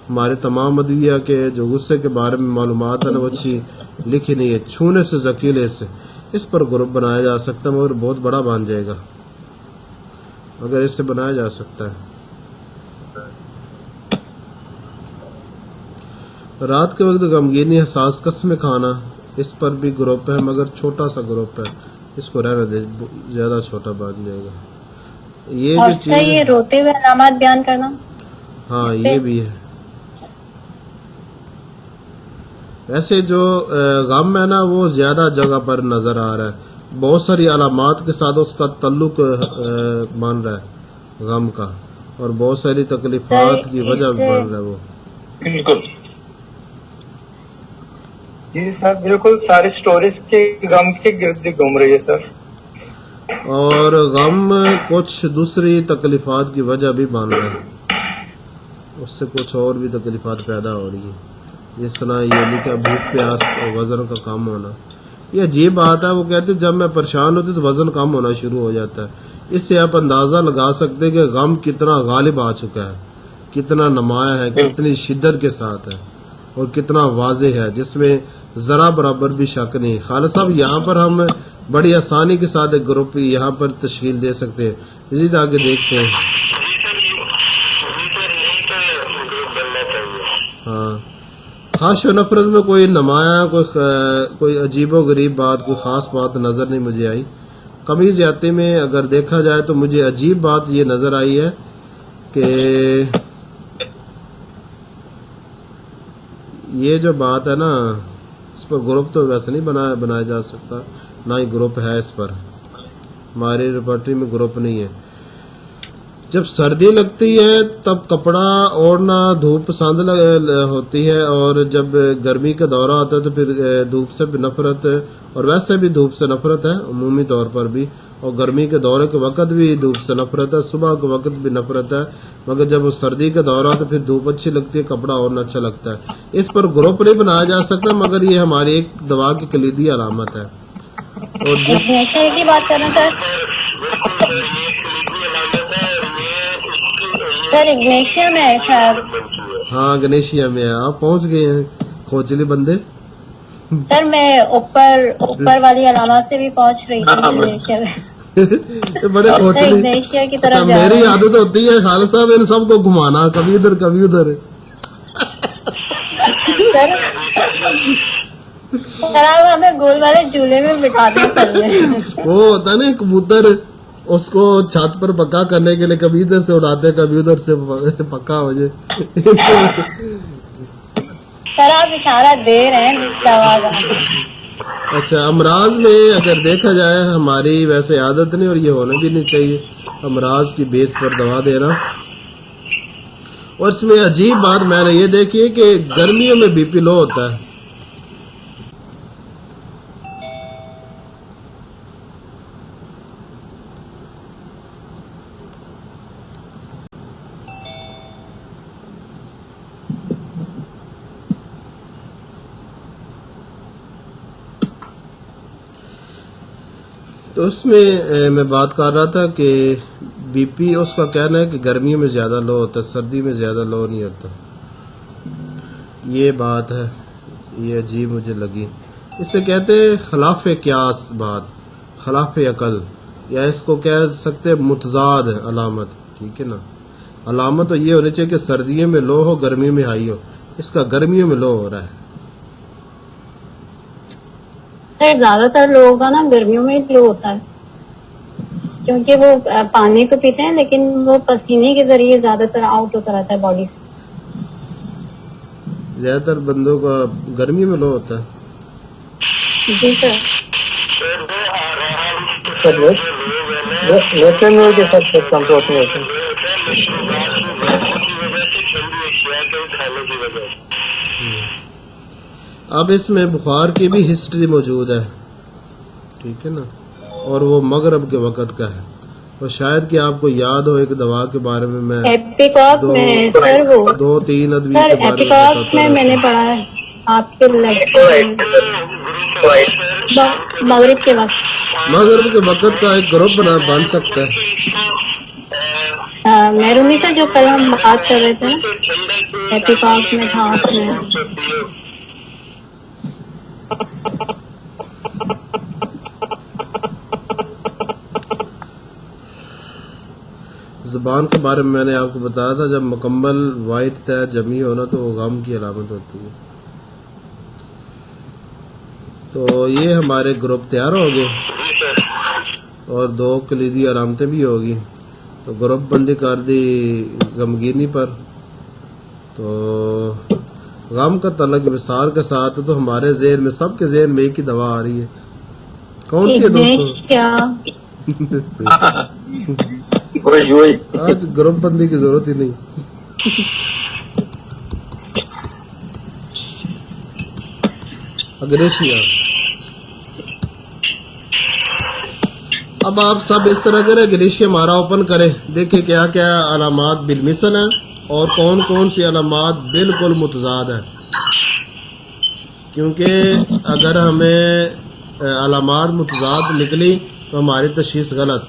ہمارے تمام ادویہ کے جو غصے کے بارے میں معلومات ہے نا وہ اچھی لکھی نہیں ہے. چھونے سے ذکیلے سے اس پر گروپ بنایا جا سکتا ہے مگر بہت بڑا بن جائے گا، مگر اس سے بنایا جا سکتا ہے. رات کے وقت غمگینی حساس قسمیں کھانا، اس پر بھی گروپ ہے مگر چھوٹا سا گروپ ہے، اس کو رہنے دے، زیادہ چھوٹا بن جائے گا. یہ اور جو سر یہ چیز، روتے ہوئے علامات بیان کرنا. ہاں یہ بھی ہے. ویسے جو غم ہے نا وہ زیادہ جگہ پر نظر آ رہا ہے، بہت ساری علامات کے ساتھ اس کا تعلق بن رہا ہے غم کا، اور بہت ساری تکلیفات کی وجہ بن رہا ہے وہ. بالکل جی سر، بالکل ساری سٹوریز کے غم کے گرد گھوم رہی ہے سر. اور غم کچھ دوسری تکلیفات کی وجہ بھی بن رہا ہے، اس سے کچھ اور بھی تکلیفات پیدا ہو رہی ہیں، جس طرح یہ لکھا بھوک پیاس اور وزن کا کم ہونا. یہ عجیب بات ہے، وہ کہتے جب میں پریشان ہوتی تو وزن کم ہونا شروع ہو جاتا ہے. اس سے آپ اندازہ لگا سکتے ہیں کہ غم کتنا غالب آ چکا ہے، کتنا نمایاں ہے، کتنی شدت کے ساتھ ہے اور کتنا واضح ہے، جس میں ذرا برابر بھی شک نہیں. خالد صاحب یہاں پر ہم بڑی آسانی کے ساتھ ایک گروپ یہاں پر تشکیل دے سکتے ہیں. مزید آگے دیکھتے ہیں. ہاں، خواہش و نفرت میں کوئی نمایاں کوئی عجیب و غریب بات، کوئی خاص بات نظر نہیں مجھے آئی. کمی زیادتی میں اگر دیکھا جائے تو مجھے عجیب بات یہ نظر آئی ہے کہ یہ جو بات ہے نا، اس پر گروپ تو ویسے نہیں بنایا جا سکتا، نہ ہی گروپ ہے اس پر. ہماری لیبارٹری میں گروپ نہیں ہے. جب سردی لگتی ہے تب کپڑا اوڑھنا دھوپ پسند ہوتی ہے، اور جب گرمی کا دورہ آتا ہے تو پھر دھوپ سے بھی نفرت، اور ویسے بھی دھوپ سے نفرت ہے عمومی طور پر بھی، اور گرمی کے دورے کے وقت بھی دھوپ سے نفرت ہے، صبح کے وقت بھی نفرت ہے. مگر جب وہ سردی کا دورہ تو پھر دھوپ اچھی لگتی ہے، کپڑا اوڑھنا اچھا لگتا ہے. اس پر گروپ نہیں بنایا جا سکتا، مگر یہ ہماری ایک دوا کی کلیدی علامت ہے. اور جس اگنیشیا کی بات کر رہے ہیں سر. سر اگنیشیا میں ہے شاید. ہاں گنیشیا میں ہے. آپ پہنچ گئے ہیں کھوچلے بندے. سر میں اوپر والی علامات سے بھی پہنچ رہی تھی اگنیشیا میں. بڑے کھوچلے. اگنیشیا کی اچھا طرف جا میری رہے ہیں. عادت ہوتی ہے خالد صاحب ان سب کو گھمانا، کبھی ادھر کبھی ادھر. سر آپ ہمیں گول والے جھولے میں بٹھا دیں پہلے. وہ ہوتا ہے نا کبوتر، اس کو چھت پر پکا کرنے کے لیے کبھی ادھر سے اڑاتے کبھی ادھر سے پکا ہو جائے. سر آپ اشارہ دے رہے ہیں دوا کا. اچھا امراض میں اگر دیکھا جائے ہماری ویسے عادت نہیں، اور یہ ہونا بھی نہیں چاہیے امراض کی بیس پر دوا دینا. اور اس میں عجیب بات میں نے یہ دیکھی ہے کہ گرمیوں میں بی پی لو ہوتا ہے. تو اس میں بات کر رہا تھا کہ بی پی اس کا کہنا ہے کہ گرمیوں میں زیادہ لو ہوتا ہے، سردی میں زیادہ لو نہیں ہوتا. یہ بات ہے، یہ عجیب مجھے لگی. اسے کہتے ہیں خلاف قیاس بات، خلاف عقل، یا اس کو کہہ سکتے متضاد علامت. ٹھیک ہے نا. علامت تو یہ ہونی چاہیے کہ سردیوں میں لو ہو گرمیوں میں ہائی ہو. اس کا گرمیوں میں لو ہو رہا ہے. سر زیادہ تر لوگوں کا نا گرمیوں میں لو ہوتا ہے، کیونکہ وہ پانی تو پیتے ہیں لیکن وہ پسینے کے ذریعے زیادہ تر آؤٹ ہوتا رہتا ہے باڈی سے. زیادہ تر بندوں کا گرمیوں میں لو ہوتا ہے. جی سر. لیتے نہیں کہ سب کم تو ہوتے ہیں. اب اس میں بخار کی بھی ہسٹری موجود ہے. ٹھیک ہے نا. اور وہ مغرب کے وقت کا ہے. اور شاید کہ آپ کو یاد ہو ایک دوا کے بارے میں ایپیکاک میں سر وہ 2-3 ادویہ سر کے بارے میں ایپیکاک میں نے پڑھا ہے آپ کے مغرب کے وقت. مغرب کے وقت کا ایک گروپ بن سکتا ہے. میرونی سے جو کل ہم بات کر رہے تھے ایپیکاک میں تھا اس میں. زبان کے بارے میں نے آپ کو بتایا تھا، جب مکمل وائٹ طے جمی ہونا تو وہ غم کی علامت ہوتی ہے. تو یہ ہمارے گروپ تیار ہو گئے اور 2 کلیدی علامتیں بھی ہوگی. تو گروپ بندی کر دی غمگینی پر. تو غم کا تعلق وصال کے ساتھ، تو ہمارے ذہن میں سب کے ذہن میں ایک ہی دوا آ رہی ہے. کون سی ہے دوستو؟ آج گروپ بندی کی ضرورت ہی نہیں. اگنیشیا. اب آپ سب اس طرح کریں، اگنیشیا ہمارا اوپن کریں، دیکھیں کیا کیا علامات بالمثل ہیں اور کون کون سی علامات بالکل متضاد ہیں. کیونکہ اگر ہمیں علامات متضاد نکلی تو ہماری تشخیص غلط.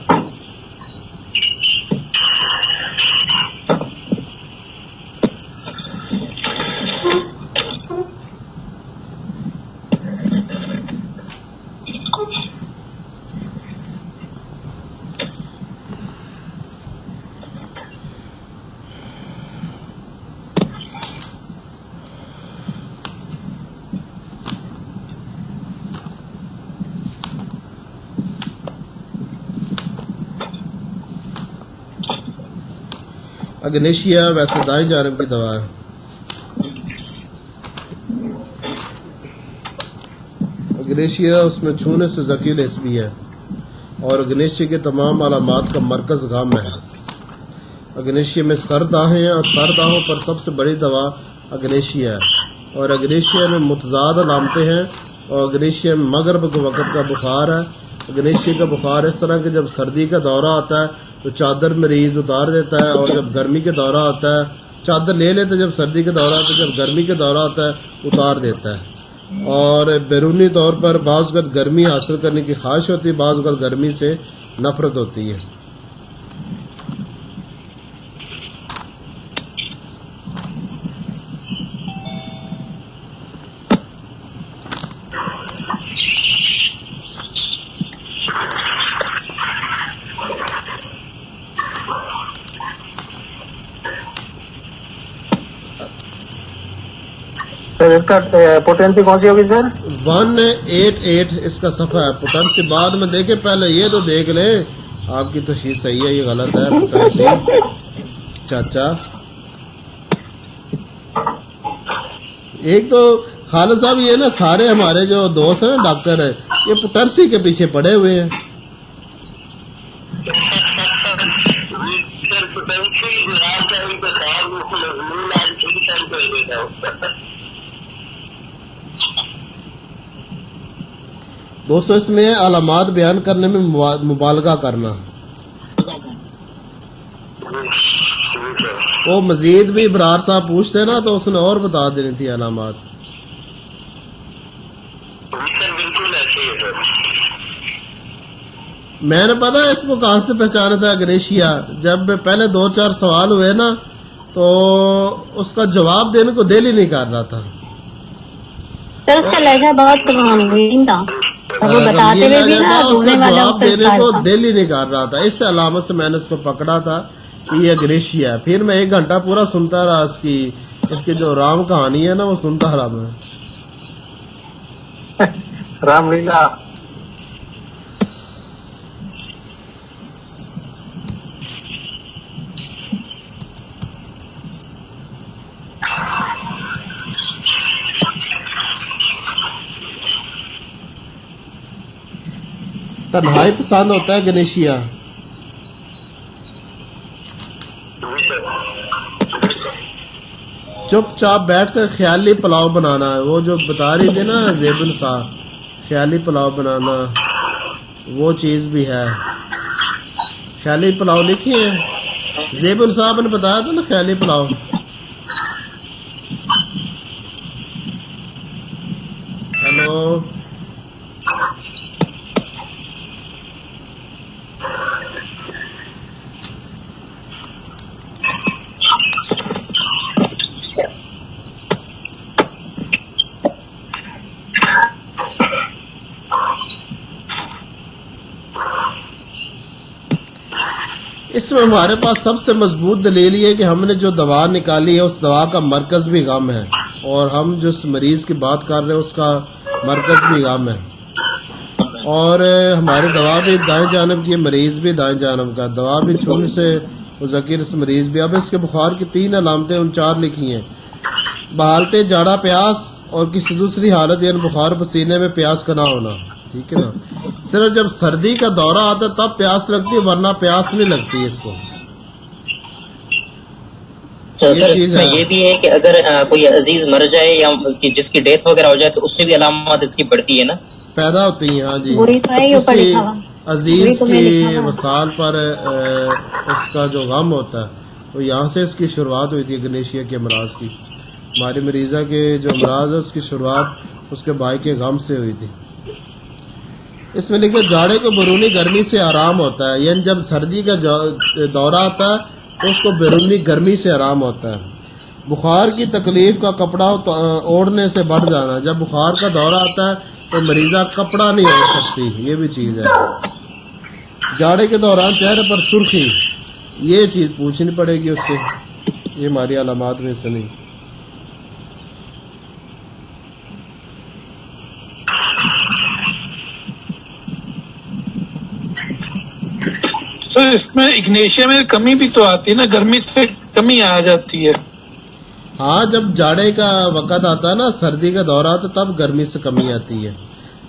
اگنیشیا ویسے دائیں جانب کی دوا ہے. اگنیشیا اس میں چھونے سے ذکیل حس بھی ہے. اور اگنیشیا کے تمام علامات کا مرکز غم ہے. اگنیشیا میں سرد آہیں اور سرد آہوں پر سب سے بڑی دوا اگنیشیا ہے، اور اگنیشیا میں متضاد علامتیں ہیں، اور اگنیشیا میں مغرب کے وقت کا بخار ہے. اگنیشیا کا بخار اس طرح کہ جب سردی کا دورہ آتا ہے تو چادر مریض اتار دیتا ہے، اور جب گرمی کے دورہ آتا ہے چادر لے لیتا ہے، جب سردی کا دورہ آتا ہے، جب گرمی کا دورہ آتا ہے اتار دیتا ہے. اور بیرونی طور پر بعض اوقات گرمی حاصل کرنے کی خواہش ہوتی ہے، بعض اوقات گرمی سے نفرت ہوتی ہے. سر اس کا پوٹینسی کون سی ہوگی سر؟ 188 اس کا صفحہ ہے. پوٹنسی بعد میں دیکھیں، پہلے یہ تو دیکھ لیں. آپ کی تشخیص صحیح ہے، یہ غلط ہے. پوٹنسی چاچا ایک تو خالد صاحب یہ نا سارے ہمارے جو دوست ہیں نا ڈاکٹر ہیں، یہ پوٹنسی کے پیچھے پڑے ہوئے ہیں. سر پوٹینشیل غذا کا انتخاب مضمون آج ٹھیک ٹائم کر دیتا ہوں. دوستو اس میں علامات بیان کرنے میں مبالغہ کرنا. وہ مزید بھی ابرار صاحب پوچھتے نا تو اس نے اور بتا دینی تھی علامات. سر بالکل ایسے ہی ہے. میں نے پتا اس کو کہاں سے پہچانا تھا اگنیشیا. جب پہلے 2-4 سوال ہوئے نا تو اس کا جواب دینے کو دل ہی نہیں کر رہا تھا. سر اس کا لہجہ بہت غمگین تھا، وہ بتاتے ہوئے بھی نا رونے والا اس کا دینے کو اسٹائل تھا. دل ہی نہیں کر رہا تھا. اس علامت سے میں نے اس کو پکڑا تھا کہ یہ اگنیشیا ہے. پھر میں 1 گھنٹہ پورا سنتا رہا اس کی جو رام کہانی ہے نا وہ سنتا رہا میں. رام لیلا. تنہائی پسند ہوتا ہے اگنیشیا. چپ چاپ بیٹھ کر خیالی پلاؤ بنانا ہے. وہ جو بتا رہی تھی نا زیب النساء، خیالی پلاؤ بنانا وہ چیز بھی ہے. خیالی پلاؤ لکھی ہے زیب النساء نے بتایا تھا نا خیالی پلاؤ. ہیلو اس میں ہمارے پاس سب سے مضبوط دلیل یہ ہے کہ ہم نے جو دوا نکالی ہے اس دوا کا مرکز بھی غم ہے، اور ہم جس مریض کی بات کر رہے ہیں اس کا مرکز بھی غم ہے. اور ہماری دوا بھی دائیں جانب کی، مریض بھی دائیں جانب کا. دوا بھی چھونے سے مذکر سے مریض بھی. اب اس کے بخار کی 3 علامتیں 4 لکھی ہیں. بحالت جاڑا پیاس، اور کسی دوسری حالت یعنی بخار پسینے میں پیاس کا نہ ہونا. ٹھیک ہے نا. صرف جب سردی کا دورہ آتا ہے تب پیاس لگتی ہے، ورنہ پیاس نہیں لگتی اس کو. سر اس میں یہ بھی ہے کہ اگر کوئی عزیز مر جائے یا جس کی ڈیتھ وغیرہ ہو جائے تو اس سے بھی علامات اس کی بڑھتی ہے نا، پیدا ہوتی ہیں. ہاں جی، وہی تو ہے یہ اوپر لکھا ہوا. عزیز کی وصال پر اس کا جو غم ہوتا ہے تو یہاں سے اس کی شروعات ہوئی تھی اگنیشیا کے امراض کی. ہماری مریضہ کے جو امراض ہے اس کی شروعات اس کے بھائی کے غم سے ہوئی تھی. اس میں لکھے جاڑے کو بیرونی گرمی سے آرام ہوتا ہے، یعنی جب سردی کا دورہ آتا ہے تو اس کو بیرونی گرمی سے آرام ہوتا ہے. بخار کی تکلیف کا کپڑا اوڑھنے سے بڑھ جانا، جب بخار کا دورہ آتا ہے تو مریضہ کپڑا نہیں اوڑھ سکتی، یہ بھی چیز ہے. جاڑے کے دوران چہرے پر سرخی، یہ چیز پوچھنی پڑے گی اس سے، یہ ہماری علامات میں سے نہیں. تو اس میں اگنیشیا میں کمی بھی تو آتی ہے نا، گرمی سے کمی آ جاتی ہے. ہاں جب جاڑے کا وقت آتا ہے نا، سردی کا دورہ آتا ہے تب گرمی سے کمی آتی ہے.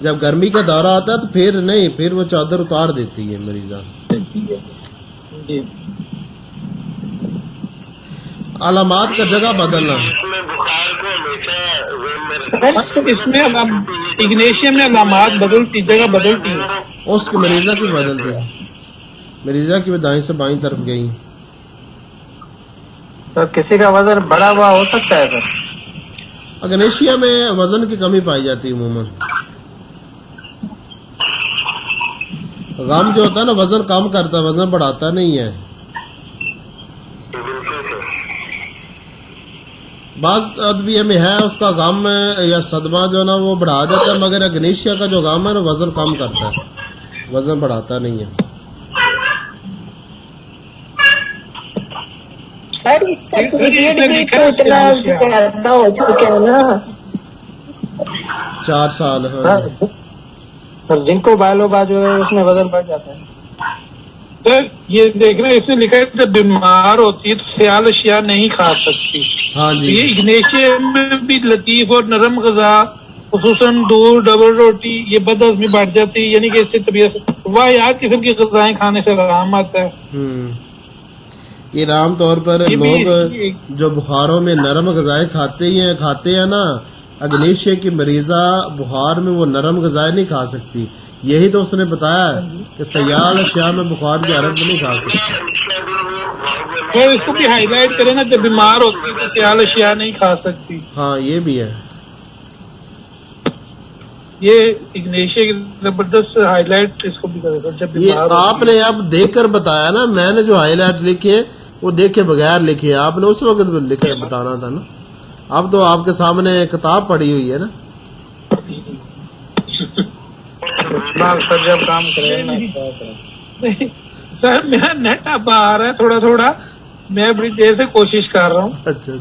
جب گرمی کا دورہ آتا ہے تو پھر نہیں، پھر وہ چادر اتار دیتی ہے مریضہ. جی علامات کا جگہ بدلنا. بخار کو ہمیشہ سر اس میں اگنیشیم میں علامات بدلتی، جگہ بدلتی ہیں. اس کی مریضہ کی بدلتی ہے، مریضہ کی بھی دائیں سے بائیں طرف گئی. سر کسی کا وزن بڑا ہوا ہو سکتا ہے سر؟ اگنیشیا میں وزن کی کمی پائی جاتی ہے عموماً. غم جو ہوتا ہے نا وزن کم کرتا ہے، وزن بڑھاتا نہیں ہے. بعض ادویہ میں ہے اس کا غم یا صدمہ جو نا وہ بڑھا دیتا ہے، مگر اگنیشیا کا جو غم ہے نا وزن کم کرتا ہے، وزن بڑھاتا نہیں ہے. سر اس کا پیریڈ بھی تو اتنا زیادہ ہو چکا ہے نا. 4 سال. ہاں سر جن کو بائلوبا جو ہے اس میں وزن بڑھ جاتا ہے. سر یہ دیکھنا اس میں لکھا ہے جب بیمار ہوتی ہے تو سیال اشیاء نہیں کھا سکتی. ہاں جی. یہ اگنیشیم میں بھی لطیف اور نرم غذا خصوصاً دودھ، ڈبل روٹی، یہ بد ہضمی بڑھ جاتی ہے، یعنی کہ اس سے طبیعت واحد قسم کی غذائیں کھانے سے آرام آتا ہے. یہ عام طور پر لوگ جو بخاروں میں نرم غذائیں کھاتے ہیں نا، اگنیشیا کی مریضہ بخار میں وہ نرم غذائیں نہیں کھا سکتی. یہی تو اس نے بتایا ہے کہ سیال اشیاء میں بخار کی حالت میں نہیں کھا سکتی. اور اس کو بھی ہائی لائٹ کرے نا، جب بیمار ہوتی ہے تو سیال اشیاء نہیں کھا سکتی. ہاں یہ بھی ہے. یہ اگنیشیا کی زبردست ہائی لائٹ اس کو بھی کرے گا جب یہ بیمار آپ نے اب دیکھ کر بتایا نا، میں نے جو ہائی لائٹ لکھی ہے وہ دیکھے بغیر لکھی ہے، آپ نے اس وقت لکھے بتانا تھا نا. اب تو آپ کے سامنے کتاب پڑی ہوئی ہے نا. سر جب کام کرے نا سر میرا نیٹ اب آ رہا ہے تھوڑا تھوڑا، میں بڑی دیر سے کوشش کر رہا ہوں. اچھا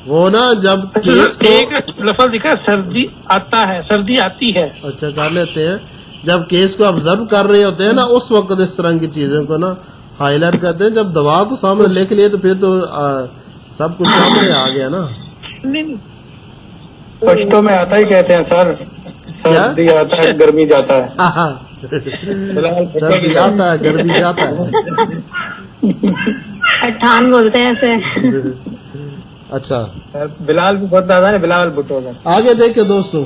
وہ نا جب کیس کو ایک لفظ لکھا ہے سردی آتا ہے، سردی آتی ہے. اچھا کر لیتے ہیں. جب کیس کو آبزرو کر رہے ہوتے ہیں نا اس وقت اس طرح کی چیزوں کو نا ہائی لائٹ کرتے ہیں. جب دوا کو سامنے لکھ لیے تو پھر تو سب کچھ سامنے آ گیا نا. پشتوں میں آتا ہی کہتے ہیں سر، سردی آتا ہے گرمی جاتا ہے. سردی آتا ہے گرمی جاتا ہے. پٹھان بولتے ہیں ایسے. اچھا بلال بھی بہت زیادہ ہے، بلال بھٹو کا. آگے دیکھیں دوستوں،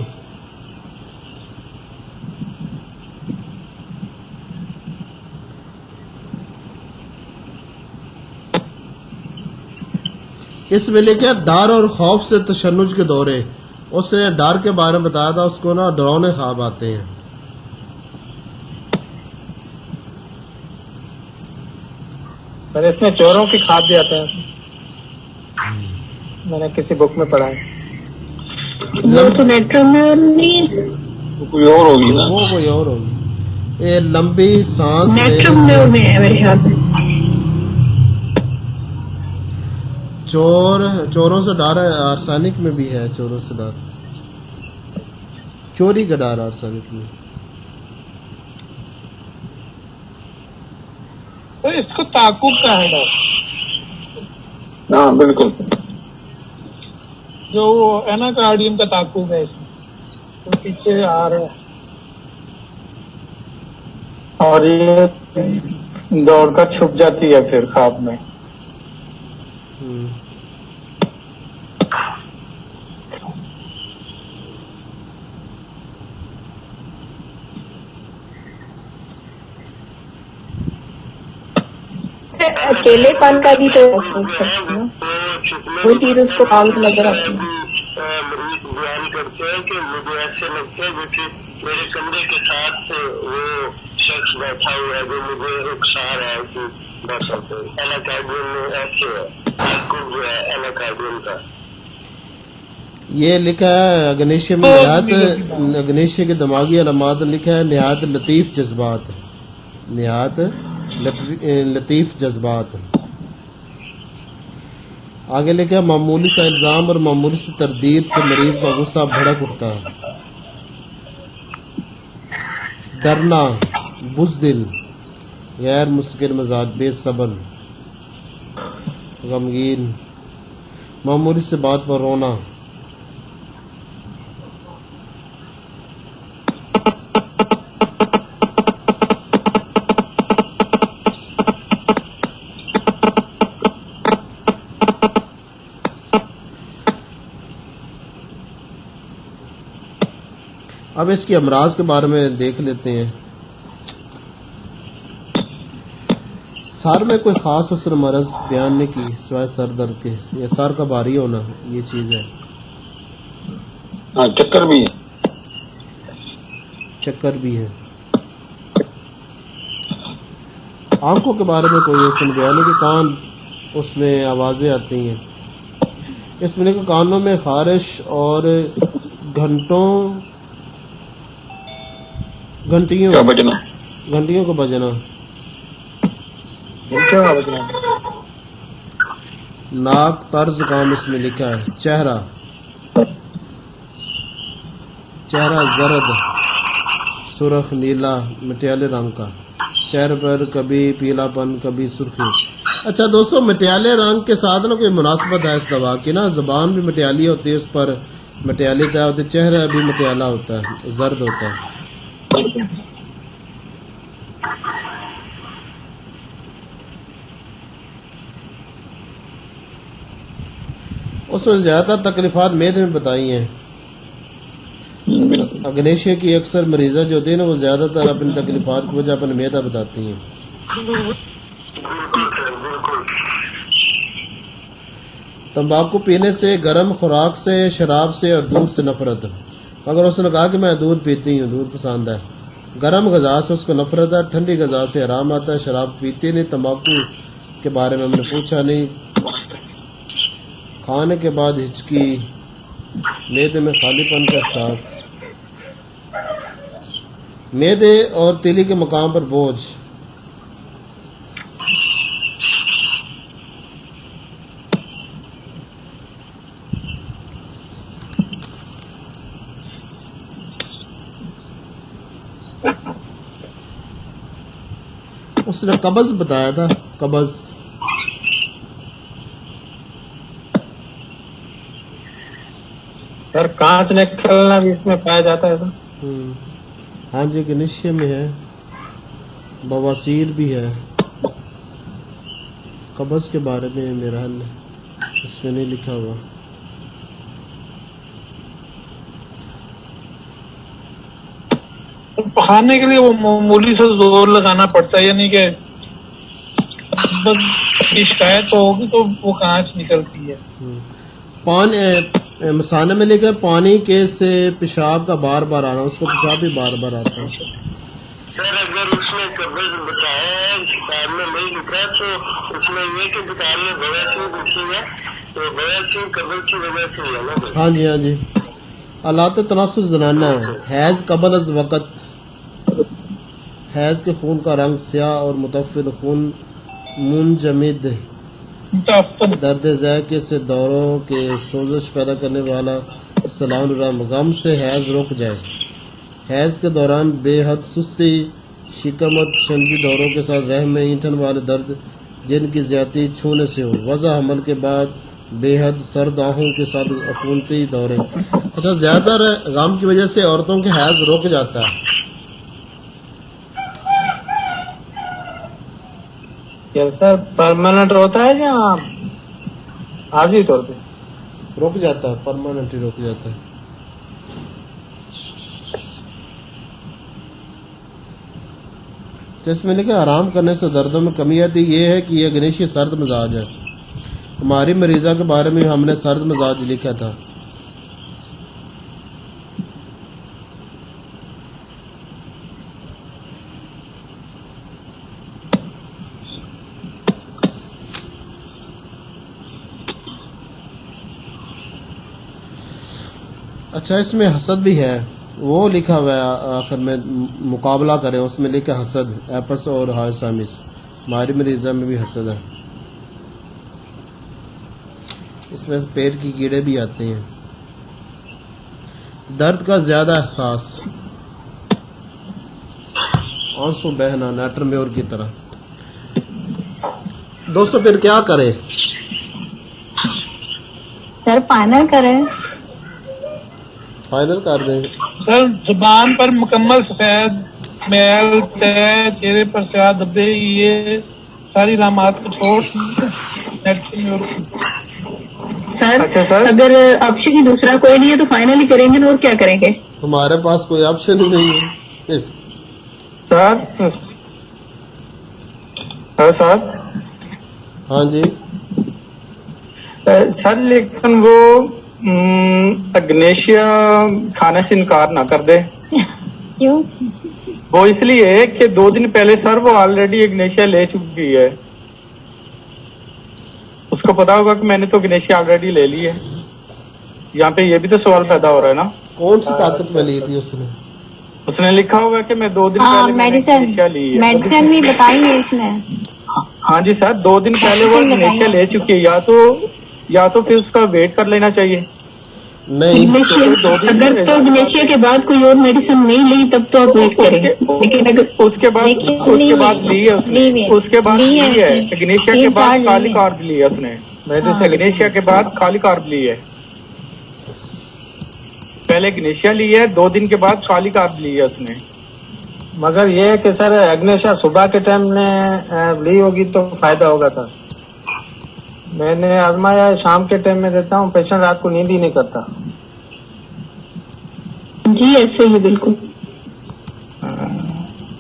اس میں لکھا ڈر اور خوف سے تشنج کے دورے. اس نے ڈر کے بارے میں بتایا تھا، اس کو نا ڈراؤنے خواب آتے ہیں. سر اس میں چوروں کی خواب بھی آتے ہیں، میں نے کسی بک میں پڑھا ہے. کوئی اور ہوگی نا، وہ کوئی اور ہوگی. یہ لمبی سانس چوروں سے ڈر ہے. آرسینک میں بھی ہے چوروں سے ڈر، چوری کا ڈر آرسینک میں. اس کو تعاقب کا ہے ڈر، ہاں بالکل. جو ایناکارڈیم کا تعاقب ہے اس میں، تو پیچھے آ رہا ہے اور یہ دوڑ کر چھپ جاتی ہے پھر خواب میں. اکیلے پن کا بھی تو محسوس کرتے ہیں، وہ چیز اس کو کام نظر آتی ہے. مریض بیان کرتے ہیں کہ مجھے ایسے لگتا ہے جیسے میرے کمرے کے ساتھ وہ شخص بیٹھا ہوا ہے جو مجھے اکسا رہا ہے کہ بیٹھا ہو. ایناکارڈیم میں ایسے ہے، تعاقب جو ہے ایناکارڈیم کا. یہ لکھا ہے اگنیشیا میں نہایت، اگنیشیا کے دماغی علامات لکھا ہے نہایت لطیف جذبات، نہایت لطیف جذبات. آگے لکھا ہے معمولی سا الزام اور معمولی سی تردید سے مریض کا غصہ بھڑک اٹھتا ہے. ڈرنا، بزدل، غیر مستقل مزاج، بے صبر، غمگین، معمولی سے بات پر رونا. اب اس کے امراض کے بارے میں دیکھ لیتے ہیں. سر میں کوئی خاص حسن مرض بیان نہیں کی سوائے سر درد کے. یہ سر کا بھاری ہونا یہ چیز ہے. ہاں چکر بھی ہے. چکر بھی ہے. آنکھوں کے بارے میں کوئی حسن بیان نہیں کہ کان اس میں آوازیں آتی ہیں. اس میں کہ کانوں میں خارش اور گھنٹیوں کو بجنا. ناک طرز زکام اس میں لکھا ہے. چہرہ زرد سرخ نیلا مٹیالے رنگ کا. چہرے پر کبھی پیلا پن کبھی سرخی. اچھا دوستو مٹیالے رنگ کے ساتھ نا کوئی مناسبت ہے اس دوا کی نا. زبان بھی مٹیالی ہوتی ہے اس پر مٹیالی طے ہوتی ہے. چہرہ بھی مٹیالہ ہوتا ہے زرد ہوتا ہے. اس میں زیادہ تکلیفات میدے میں بتائی ہیں. اگنیشیا کی اکثر مریضہ جو ہوتی ہیں نا وہ زیادہ تر اپنی تکلیفات کی وجہ اپنے میدہ بتاتی ہیں. تمباکو پینے سے، گرم خوراک سے، شراب سے اور دودھ سے نفرت. مگر اس نے کہا کہ میں دودھ پیتی ہوں، دودھ پسند ہے. گرم غذا سے اس کو نفرت ہے، ٹھنڈی غذا سے آرام آتا ہے. شراب پیتی نہیں. تمباکو کے بارے میں ہم نے پوچھا نہیں. کھانے کے بعد ہچکی، میدے میں خالی پن کا احساس، میدے اور تیلی کے مقام پر بوجھ. اس نے قبض بتایا تھا. قبض سر کانچ نکلنا بھی اس میں پایا جاتا ہے سر. ہاں جی گنیشیا میں ہے. بواسیر بھی ہے. قبض کے بارے میں میرا حل اس میں نہیں لکھا ہوا. کھانے کے لیے وہ معمولی سے زور لگانا پڑتا ہے، یعنی کہ شکایت ہوگی تو وہ کانچ نکلتی ہے. پانی مسانہ میں لکھا پانی کے سے پیشاب کا بار بار آنا. اس کو پیشاب بھی بار بار آتا ہے. سر اگر اس میں قبض بتایا ہے کتاب میں نہیں لکھا تو اس میں یہ کہ کتاب میں بواسیر لکھی ہے تو بواسیر قبض کی وجہ سے ہے نا. ہاں جی ہاں جی. آلات تناسل زنانہ. حیض قبل از وقت. حیض کے خون کا رنگ سیاہ اور متفل. خون منجمد. درد ذائقے سے دوروں کے سوزش پیدا کرنے والا سلام الرحم. غم سے حیض رک جائے. حیض کے دوران بے حد سستی، شکم اور شنجی دوروں کے ساتھ رحم میں اینٹھن والے درد جن کی زیادتی چھونے سے ہو. وضع حمل کے بعد بے حد سرد آہوں کے ساتھ عفونتی دورے. اچھا زیادہ تر غم کی وجہ سے عورتوں کے حیض رک جاتا ہے. سر پرماننٹ ہوتا ہے یا عارضی طور پہ رک جاتا ہے؟ پرماننٹ ہی رک جاتا ہے. جس میں لکھا آرام کرنے سے دردوں میں کمی آتی. یہ ہے کہ یہ گنیشیا سرد مزاج ہے. ہماری مریضہ کے بارے میں ہم نے سرد مزاج لکھا تھا. اچھا اس میں حسد بھی ہے. وہ لکھا ہوا ہے آخر میں مقابلہ کریں. اس میں لکھا حسد ایپس اور ہائسامس. ہماری مریضہ میں بھی حسد ہے. اس میں پیٹ کی کیڑے بھی آتے ہیں. درد کا زیادہ احساس، آنسو بہنا نیٹر میور کی طرح. دوستو پھر کیا کرے؟ سر فائنل کریں. فائنل کر دیں. سر زبان پر مکمل سفید میل، طے، چہرے پر سیاہ دھبے، یہ ساری علامات کو چھوڑ سر اگر آپشن ہی دوسرا کوئی نہیں ہے تو فائنل ہی کریں گے اور کیا کریں گے؟ ہمارے پاس کوئی آپشن ہی نہیں ہے. سر ہاں جی. سر لیکن وہ اگنیشیا کھانے سے انکار نہ کر دے. کیوں؟ وہ اس لیے کہ 2 دن پہلے سر وہ آلریڈی اگنیشیا لے چکی ہے. اس کو پتا ہوگا کہ میں نے تو اگنیشیا آلریڈی لے لی ہے. یہاں پہ یہ بھی تو سوال پیدا ہو رہا ہے نا. کون سی طاقت میں لی تھی اس نے لکھا ہوگا کہ میں 2 دن پہلے اگنیشیا لی ہے. میڈیسن بھی بتائیں گے اس میں. ہاں جی سر 2 دن پہلے وہ اگنیشیا لے چکی ہے. یا تو پھر اس کا ویٹ کر لینا چاہیے. نہیں اگر تو اگنیشیا کے بعد کوئی اور میڈیسن نہیں لی تب تو آپ ویٹ کریں. لیکن اگر اس کے بعد لی ہے اس کے بعد لی ہے اگنیشیا کے بعد کالی کارب لی ہے اس نے. اگنیشیا کے بعد کالی کارب لی ہے. پہلے اگنیشیا لی ہے 2 دن کے بعد کالی کارب لی ہے اس نے. مگر یہ ہے کہ سر اگنیشیا صبح کے ٹائم میں لی ہوگی تو فائدہ ہوگا سر. میں نے آزمایا شام کے ٹائم میں دیتا ہوں. پیشنٹ رات کو نیند ہی نہیں کرتا. جی ایسے ہی بالکل.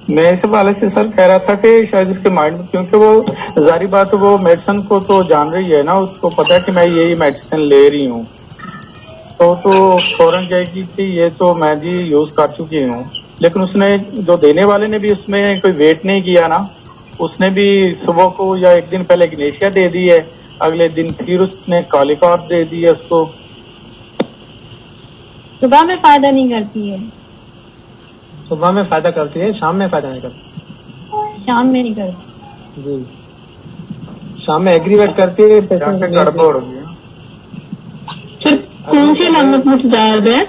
میں اس حوالے سے سر کہہ رہا تھا کہ شاید اس کے مائنڈ میں کیونکہ وہ ظاہری بات وہ میڈیسن کو تو جان رہی ہے نا. اس کو پتا ہے کہ میں یہی میڈیسن لے رہی ہوں تو فوراً کہے گی کہ یہ تو میں جی یوز کر چکی ہوں. لیکن اس نے جو دینے والے نے بھی اس میں کوئی ویٹ نہیں کیا نا. اس نے بھی صبح کو یا 1 دن پہلے اگنیشیا دے دی ہے. اگلے دن پھر اس نے کالی کارب دے دی ہے اس کو. صبح میں فائدہ نہیں کرتی ہے. صبح میں فائدہ کرتی ہے شام میں فائدہ نہیں کرتی. شام میں نہیں کرتی. جی شام میں ایگریویٹ کرتی ہے. گڑبڑ ہو گیا. پھر کون سی علامت متضاد ہے؟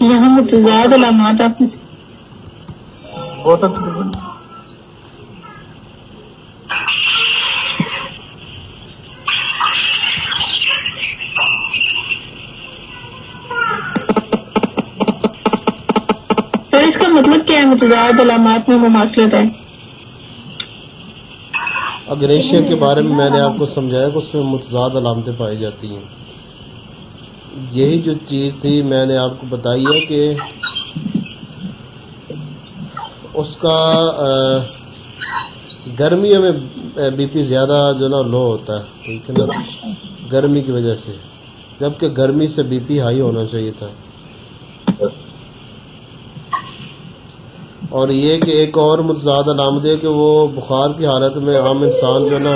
یہاں متضاد علامات آپ نے بہت سر اس کا مطلب کیا ہے متضاد علامات میں مماثلت ہے؟ اگنیشیا کے بارے میں نے آپ کو سمجھایا کہ اس میں متضاد علامتیں پائی جاتی ہیں. یہی جو چیز تھی میں نے آپ کو بتائی ہے کہ اس کا گرمیوں میں بی پی زیادہ جو نا لو ہوتا ہے. ٹھیک ہے نا گرمی کی وجہ سے. جبکہ گرمی سے بی پی ہائی ہونا چاہیے تھا. اور یہ کہ ایک اور متضاد علامت ہے کہ وہ بخار کی حالت میں عام انسان جو نا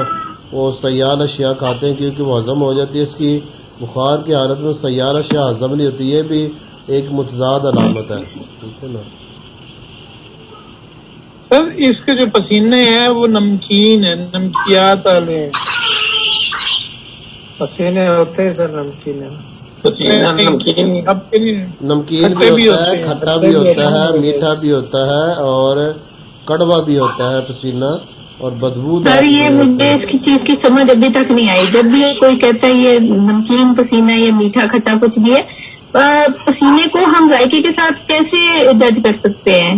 وہ سیال اشیاء کھاتے ہیں کیونکہ وہ ہضم ہو جاتی ہے. اس کی بخار کی حالت میں سیال اشیاء ہضم نہیں ہوتی. یہ بھی ایک متضاد علامت ہے. ٹھیک ہے نا. سر اس کے جو پسینے ہیں وہ نمکین ہیں نمکیات والے ہیں. پسینے ہوتے ہیں سر نمکین ہے. نمکین بھی ہوتا ہے کھٹا بھی ہوتا ہے میٹھا بھی ہوتا ہے اور کڑوا بھی ہوتا ہے پسینہ اور بدبو. سر یہ مجھے اس کی چیز کی سمجھ ابھی تک نہیں آئی. جب بھی کوئی کہتا ہے یہ نمکین پسینہ یا میٹھا کھٹا کچھ بھی ہے پسینے کو ہم ذائقے کے ساتھ کیسے جج کر سکتے ہیں؟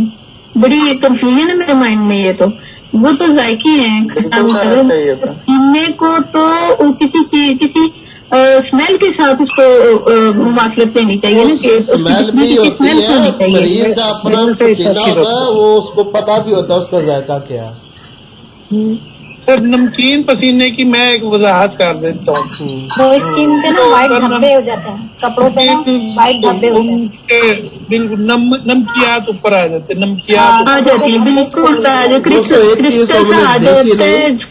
بڑی کنفیوژن ہے میرے مائنڈ میں. یہ تو وہ تو ذائقے ہیں. پسینے کو تو کسی اسمیل کے ساتھ اس کو مماثلت دینی چاہیے نا کہ اسمیل بھی ہوتی ہے. مریض کا اپنا پسینہ ہوتا ہے وہ اس کو پتا بھی ہوتا ہے اس کا ذائقہ کیا ہے. سر نمکین پسینے کی میں ایک وضاحت کر دیتا ہوں. وہ اسکن پہ نا وائٹ دھبے ہو جاتے ہیں. کپڑوں پہ نا وائٹ دھبے ہوتے ہیں. بالکل نمکیات اوپر آ جاتے ہیں. نمکیات آ جاتی ہیں بالکل.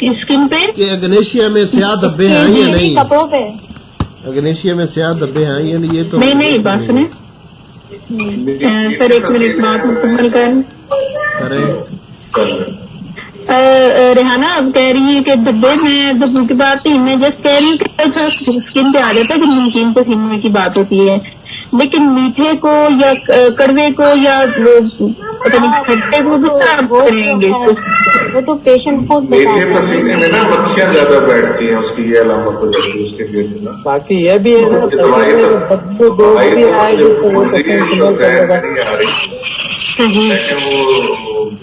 اسکن پہ کہ اگنیشیا میں سیاہ دھبے ہیں یا نہیں. کپڑوں پہ اگنیشیا میں سیاہ دھبے ہیں یا نہیں. یہ تو نہیں بات سنیں سر 1 منٹ بات مکمل کریں. ریحانہ اب کہہ رہی ہے کہ دھبے میں دھبوں کی بات نہیں. میں جسٹ کہہ رہی ہوں کہ اسکن پہ آ جاتا ہے کہ نمکین پسینے کی بات ہوتی ہے. لیکن میٹھے کو یا کڑوے کو یا کھٹے کو کریں گے وہ تو پیشنٹ خود میٹھے پسینے میں نا مکھیاں زیادہ بیٹھتی ہیں. اس کی یہ علامت ہو جاتی ہے اس کے پیٹ میں. باقی یہ بھی ہے لیکن وہ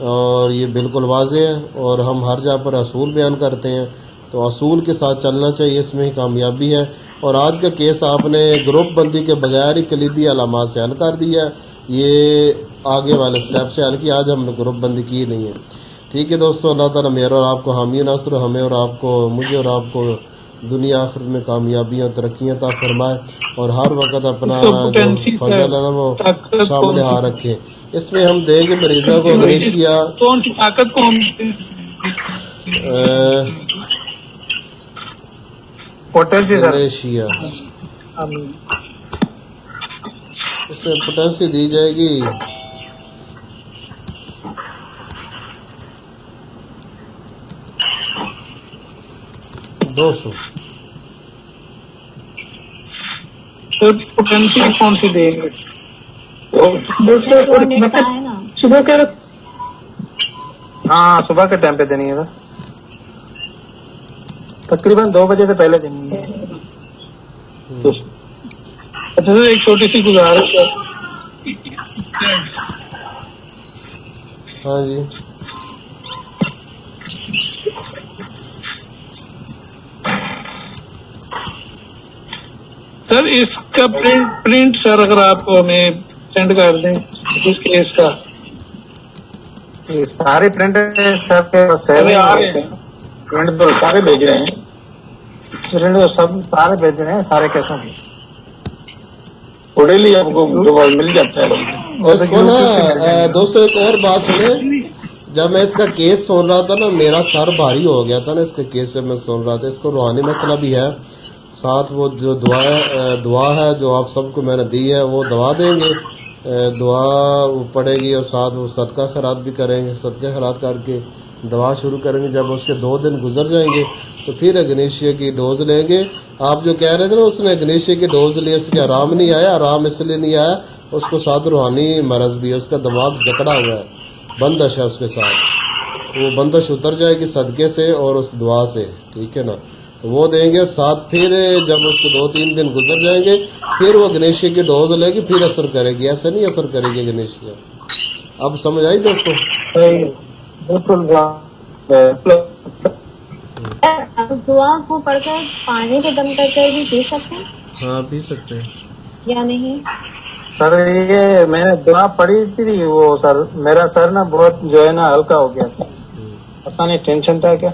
اور یہ بالکل واضح ہے، اور ہم ہر جگہ پر اصول بیان کرتے ہیں، تو اصول کے ساتھ چلنا چاہیے، اس میں ہی کامیابی ہے۔ اور آج کا کیس آپ نے گروپ بندی کے بغیر ہی کلیدی علامات سے حل کر دیا، یہ آگے والے سٹیپ سے حل کیا، آج ہم نے گروپ بندی کی نہیں ہے۔ ٹھیک ہے دوستو، اللہ تعالیٰ میرا اور آپ کو حامی ناصر، ہمیں اور آپ کو، مجھے اور آپ کو دنیا آخرت میں کامیابیاں ترقیاں عطا فرمائے، اور ہر وقت اپنا جو فضل ہے نا وہ سامنے ہاں رکھے۔ اس میں ہم دیں گے مریضہ کو گنیشیا، کون سی طاقت کو ہم گنیشیا، اس میں پوٹینسی دی جائے گی 200۔ پوٹینشیل کون سی دیں گے؟ صبح کے ہاں صبح کے ٹائم پہ دینی ہے، تقریباً 2 بجے سے پہلے دینی ہے۔ اچھا سر، ایک چھوٹی سی گزارش ہے، ہاں جی سر اس کا پرنٹ سر اگر آپ ہمیں سینڈ کر دیں اس کیس کا۔ سارے پرنٹ سر کے پرنٹ تو سارے بھیج رہے ہیں، پرنٹ تو سب سارے بھیج رہے ہیں، سارے کیسوں کی ڈیلی آپ کو مل جاتا ہے۔ اس کو نا دوستو ایک اور بات سنیں، جب میں اس کا کیس سن رہا تھا نا میرا سر بھاری ہو گیا تھا نا، اس کے کیس سے میں سن رہا تھا، اس کو روحانی مسئلہ بھی ہے، ساتھ وہ جو دعا ہے جو آپ سب کو میں نے دی ہے وہ دعا دیں گے، دعا وہ پڑے گی، اور ساتھ وہ صدقہ خیرات بھی کریں گے، صدقہ خیرات کر کے دعا شروع کریں گے۔ جب اس کے 2 دن گزر جائیں گے تو پھر اگنیشیا کی ڈوز لیں گے۔ آپ جو کہہ رہے تھے نا اس نے اگنیشیا کی ڈوز لی، اس کے آرام نہیں آیا، آرام اس لیے نہیں آیا، اس کو ساتھ روحانی مرض بھی ہے، اس کا دماغ جکڑا ہوا ہے، بندش ہے اس کے ساتھ، وہ بندش اتر جائے گی صدقے سے اور اس دعا سے، ٹھیک ہے نا، تو وہ دیں گے، ساتھ پھر جب اس کو 2-3 دن گزر جائیں گے پھر وہ گنیشیا کی ڈوز لے گی، پھر اثر کرے گی، ایسے نہیں اثر کرے گی گنیشیا۔ اب سمجھ آئی دوستو؟ دعا کو پڑھ کر پانی پہ دم کر کر بھی پی سکتے ہیں؟ ہاں پی سکتے ہیں یا نہیں؟ سر یہ میں نے دعا پڑھی تھی، وہ سر میرا سر نا بہت جو ہے نا ہلکا ہو گیا، پتہ نہیں ٹینشن تھا کیا۔